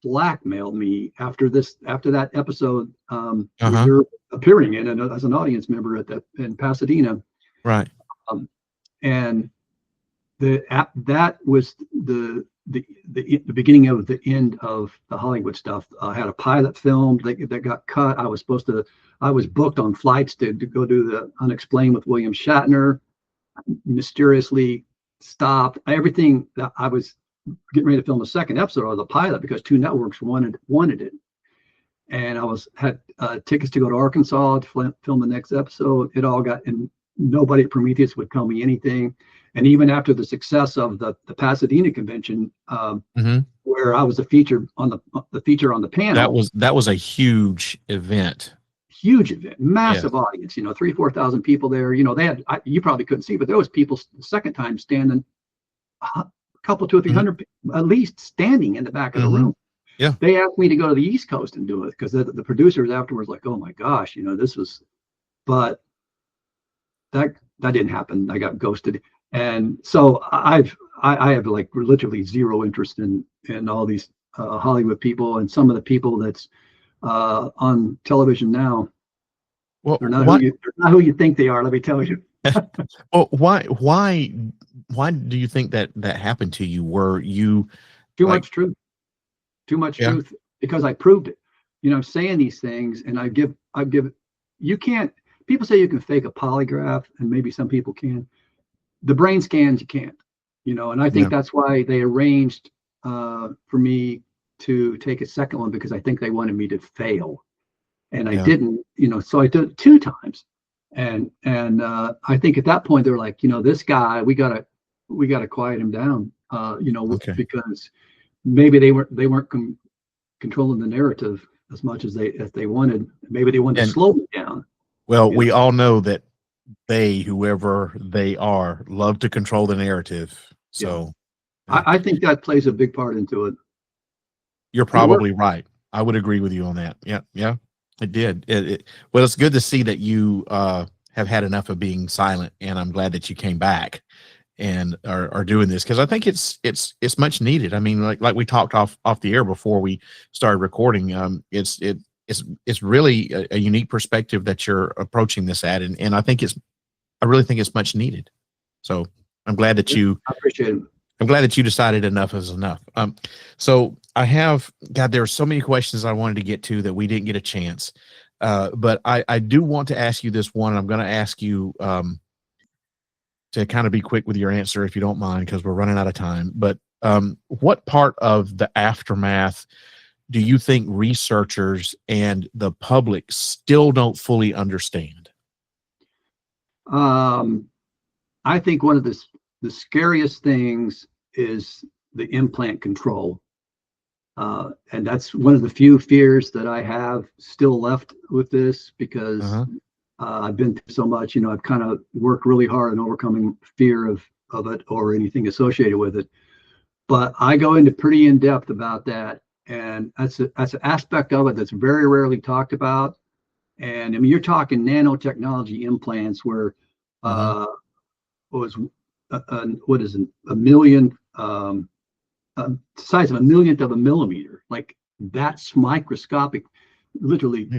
blackmailed me after that episode, which you're appearing in, and as an audience member in Pasadena. Right. And that was the beginning of the end of the Hollywood stuff. I had a pilot filmed that got cut. I was booked on flights to go do the Unexplained with William Shatner. Mysteriously stopped everything. That I was getting ready to film the second episode of the pilot because two networks wanted it, and I had tickets to go to Arkansas to film the next episode. It all got, and nobody at Prometheus would tell me anything. And even after the success of the Pasadena convention, where I was a feature on the panel, that was a huge event. Huge event, massive audience. 3,000-4,000 people there. They had, you probably couldn't see, but there was people the second time standing, a couple, 200 or 300 at least, standing in the back of the room. Yeah. They asked me to go to the East Coast and do it, because the producers afterwards, like, oh my gosh, this was, but that didn't happen. I got ghosted. And so I have, like, literally zero interest in all these Hollywood people, and some of the people that's on television now. Well, they're not who you think they are. Let me tell you. Well, why do you think that happened to you? Were you too much truth? Truth, because I proved it. I'm saying these things, and I give. You can't. People say you can fake a polygraph, and maybe some people can. The brain scans, you can't, and I think that's why they arranged for me to take a second one, because I think they wanted me to fail, and I didn't, so I did it 2 times. And I think at that point they were like, this guy, we gotta quiet him down, because maybe they weren't controlling the narrative as much as they wanted. Maybe they wanted to slow me down. Well, we all know that whoever they are, love to control the narrative. So I think that plays a big part into it. You're probably right. I would agree with you on that. Yeah, it did. Well, it's good to see that you have had enough of being silent, and I'm glad that you came back and are doing this, because I think it's much needed. I mean, like we talked off the air before we started recording. It's really a unique perspective that you're approaching this at, and I really think it's much needed. So I'm glad that I appreciate it. I'm glad that you decided enough is enough. So there are so many questions I wanted to get to that we didn't get a chance. But I do want to ask you this one, and I'm going to ask you to kind of be quick with your answer, if you don't mind, because we're running out of time. But what part of the aftermath do you think researchers and the public still don't fully understand? I think one of the scariest things is the implant control. And that's one of the few fears that I have still left with this, because I've been through so much. I've kind of worked really hard on overcoming fear of it or anything associated with it. But I go into pretty in depth about that, and that's an aspect of it that's very rarely talked about. And I mean, you're talking nanotechnology implants where what is it, a million, size of a millionth of a millimeter, like that's microscopic, literally.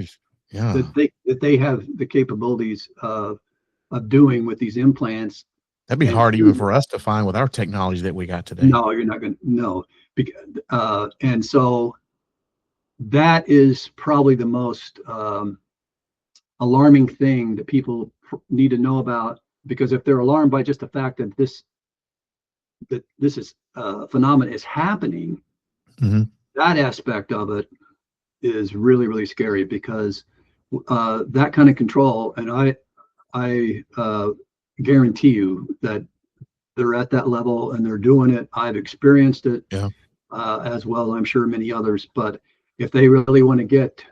Yeah. That they have the capabilities of doing with these implants. That'd be hard even for us to find with our technology that we got today. No, you're not going to know. And so that is probably the most alarming thing that people need to know about, because if they're alarmed by just the fact that this is phenomenon is happening, that aspect of it is really, really scary, because that kind of control, and I guarantee you that they're at that level and they're doing it. I've experienced it as well. I'm sure many others. But if they really want to get,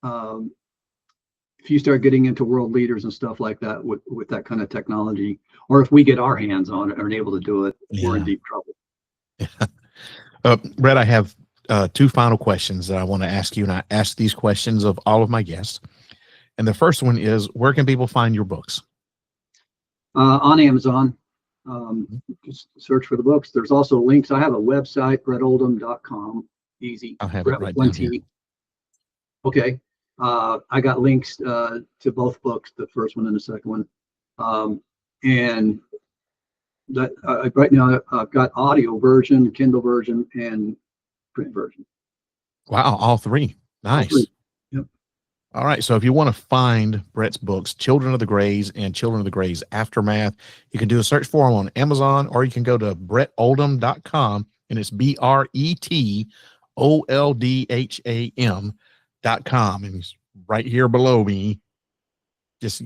if you start getting into world leaders and stuff like that with that kind of technology, or if we get our hands on it and are able to do it, we're in deep trouble. Bret, I have two final questions that I want to ask you, and I ask these questions of all of my guests. And the first one is, where can people find your books? On Amazon. Just search for the books. There's also links. I have a website, BretOldham.com. Easy. I'll have Bret it right with one down here. T. Okay. I got links to both books, the first one and the second one. And that right now I've got audio version, Kindle version, and print version. Wow, all three. Nice. All three. Yep. All right. So if you want to find Bret's books, Children of the Greys and Children of the Greys Aftermath, you can do a search for them on Amazon, or you can go to BretOldham.com, and it's BretOldham.com. And he's right here below me. Just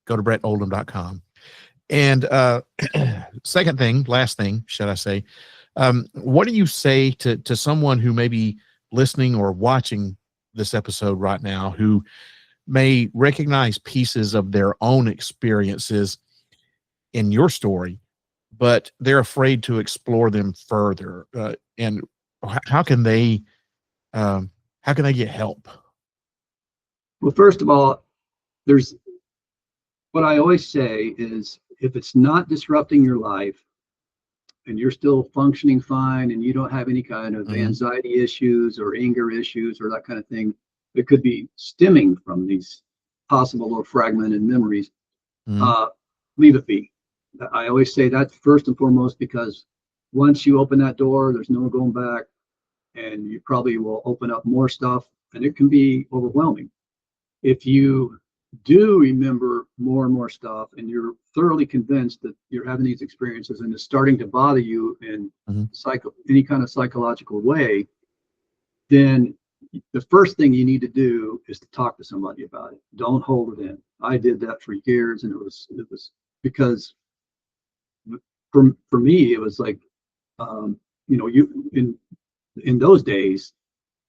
go to BretOldham.com. And last thing, should I say, what do you say to someone who may be listening or watching this episode right now, who may recognize pieces of their own experiences in your story, but they're afraid to explore them further? And how can they get help? Well, first of all, there's what I always say is, if it's not disrupting your life and you're still functioning fine and you don't have any kind of anxiety issues or anger issues or that kind of thing that could be stemming from these possible or fragmented memories, leave it be. I always say that first and foremost, because once you open that door, there's no going back, and you probably will open up more stuff, and it can be overwhelming. If you do remember more and more stuff, and you're thoroughly convinced that you're having these experiences and it's starting to bother you in any kind of psychological way, then the first thing you need to do is to talk to somebody about it. Don't hold it in. I did that for years, and it was because for me it was like, you in those days,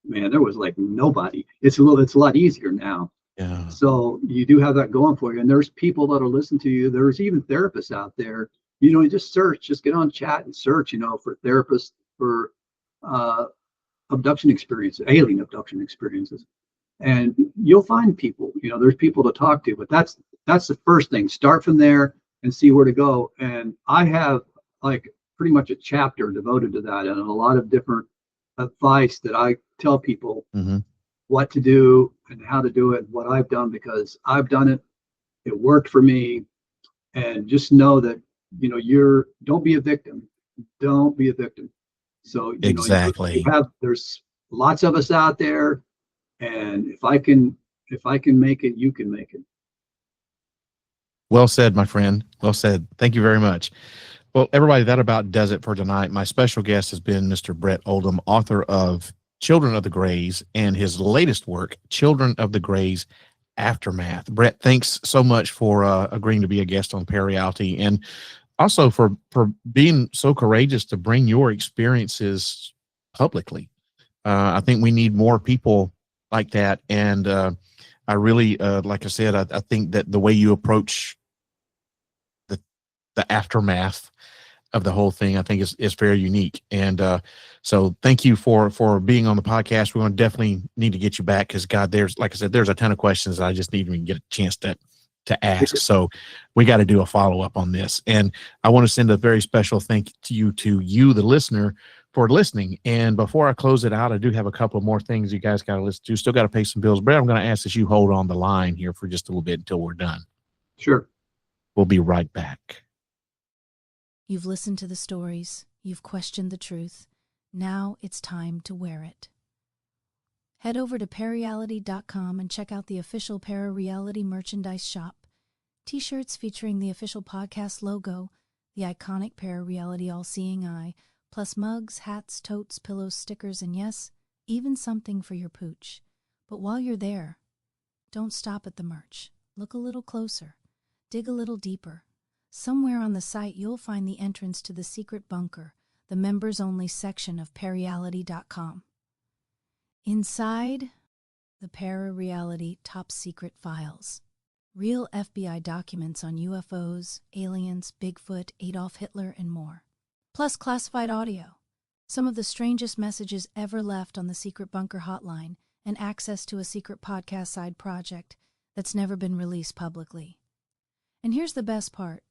man, there was like nobody. It's a lot easier now. Yeah. So you do have that going for you, and there's people that'll listen to you. There's even therapists out there. You just search, just get on chat and search, for therapists for abduction experiences, alien abduction experiences, and you'll find people. There's people to talk to. But that's the first thing. Start from there and see where to go. And I have like pretty much a chapter devoted to that, and a lot of different advice that I tell people what to do and how to do it, what I've done, because I've done it. It worked for me. And just know that, don't be a victim. Don't be a victim. So, Exactly. There's lots of us out there. And if I can make it, you can make it. Well said, my friend. Well said. Thank you very much. Well, everybody, that about does it for tonight. My special guest has been Mr. Bret Oldham, author of Children of the Greys and his latest work, Children of the Greys Aftermath. Bret, thanks so much for agreeing to be a guest on ParaReality, and also for being so courageous to bring your experiences publicly. I think we need more people like that, and I really, like I said, I think that the way you approach the aftermath of the whole thing, I think is very unique. And so thank you for being on the podcast. We're going to definitely need to get you back, because God, there's, like I said, there's a ton of questions that I just need to get a chance to ask. So we got to do a follow-up on this. And I want to send a very special thank you to you, the listener, for listening. And before I close it out, I do have a couple of more things you guys got to listen to. Still got to pay some bills. Bret, I'm going to ask that you hold on the line here for just a little bit until we're done. Sure. We'll be right back. You've listened to the stories. You've questioned the truth. Now it's time to wear it. Head over to ParaReality.com and check out the official ParaReality merchandise shop. T-shirts featuring the official podcast logo, the iconic ParaReality all-seeing eye, plus mugs, hats, totes, pillows, stickers, and yes, even something for your pooch. But while you're there, don't stop at the merch. Look a little closer. Dig a little deeper. Somewhere on the site, you'll find the entrance to the secret bunker, the members-only section of ParaReality.com. Inside, the ParaReality top-secret files. Real FBI documents on UFOs, aliens, Bigfoot, Adolf Hitler, and more. Plus classified audio, some of the strangest messages ever left on the secret bunker hotline, and access to a secret podcast side project that's never been released publicly. And here's the best part.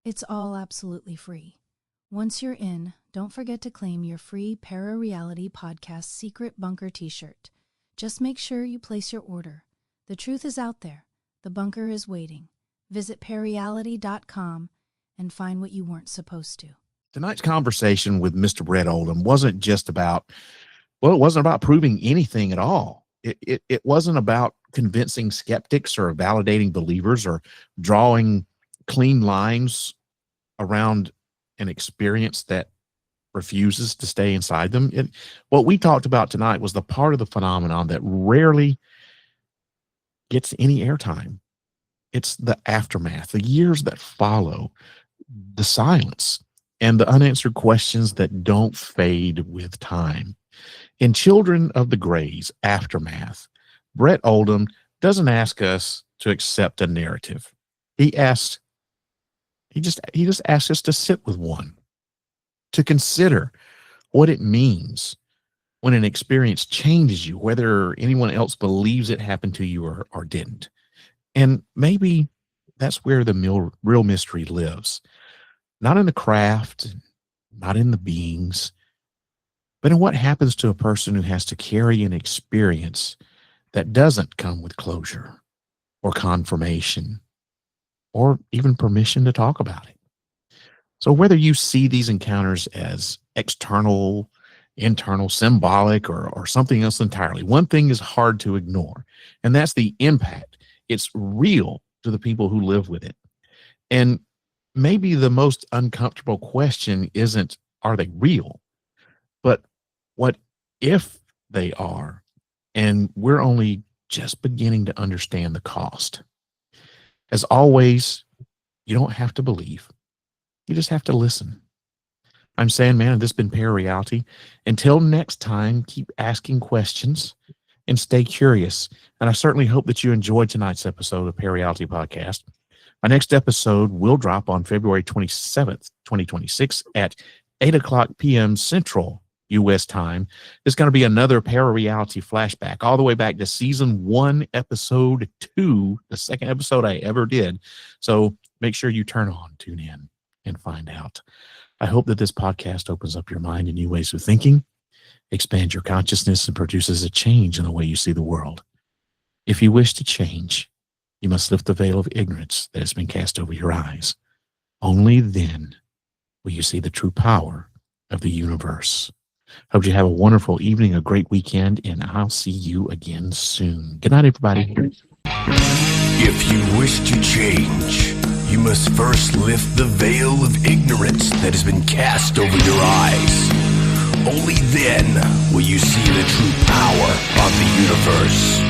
It's all absolutely free. Once you're in, don't forget to claim your free ParaReality Podcast Secret Bunker t-shirt. Just make sure you place your order. The truth is out there. The bunker is waiting. Visit ParaReality.com and find what you weren't supposed to. Tonight's conversation with Mr. Bret Oldham wasn't just about, well, it wasn't about proving anything at all. It wasn't about convincing skeptics or validating believers or drawing clean lines around an experience that refuses to stay inside them. What we talked about tonight was the part of the phenomenon that rarely gets any airtime. It's the aftermath, the years that follow, the silence, and the unanswered questions that don't fade with time. In Children of the Greys Aftermath, Bret Oldham doesn't ask us to accept a narrative. He just asks us to sit with one, to consider what it means when an experience changes you, whether anyone else believes it happened to you or didn't. And maybe that's where the real mystery lives. Not in the craft, not in the beings, but in what happens to a person who has to carry an experience that doesn't come with closure or confirmation or even permission to talk about it. So whether you see these encounters as external, internal, symbolic, or something else entirely, one thing is hard to ignore, and that's the impact. It's real to the people who live with it. And maybe the most uncomfortable question isn't, are they real? But what if they are? And we're only just beginning to understand the cost. As always, you don't have to believe. You just have to listen. I'm Sandman, and this has been ParaReality. Until next time, keep asking questions and stay curious. And I certainly hope that you enjoyed tonight's episode of ParaReality Podcast. Our next episode will drop on February 27th, 2026 at 8 o'clock p.m. Central U.S. time. It's going to be another ParaReality flashback all the way back to season 1, episode 2, the second episode I ever did. So make sure you tune in and find out. I hope that this podcast opens up your mind in new ways of thinking, expands your consciousness, and produces a change in the way you see the world. If you wish to change, you must lift the veil of ignorance that has been cast over your eyes. Only then will you see the true power of the universe. Hope you have a wonderful evening, a great weekend, and I'll see you again soon. Good night, everybody. If you wish to change, you must first lift the veil of ignorance that has been cast over your eyes. Only then will you see the true power of the universe.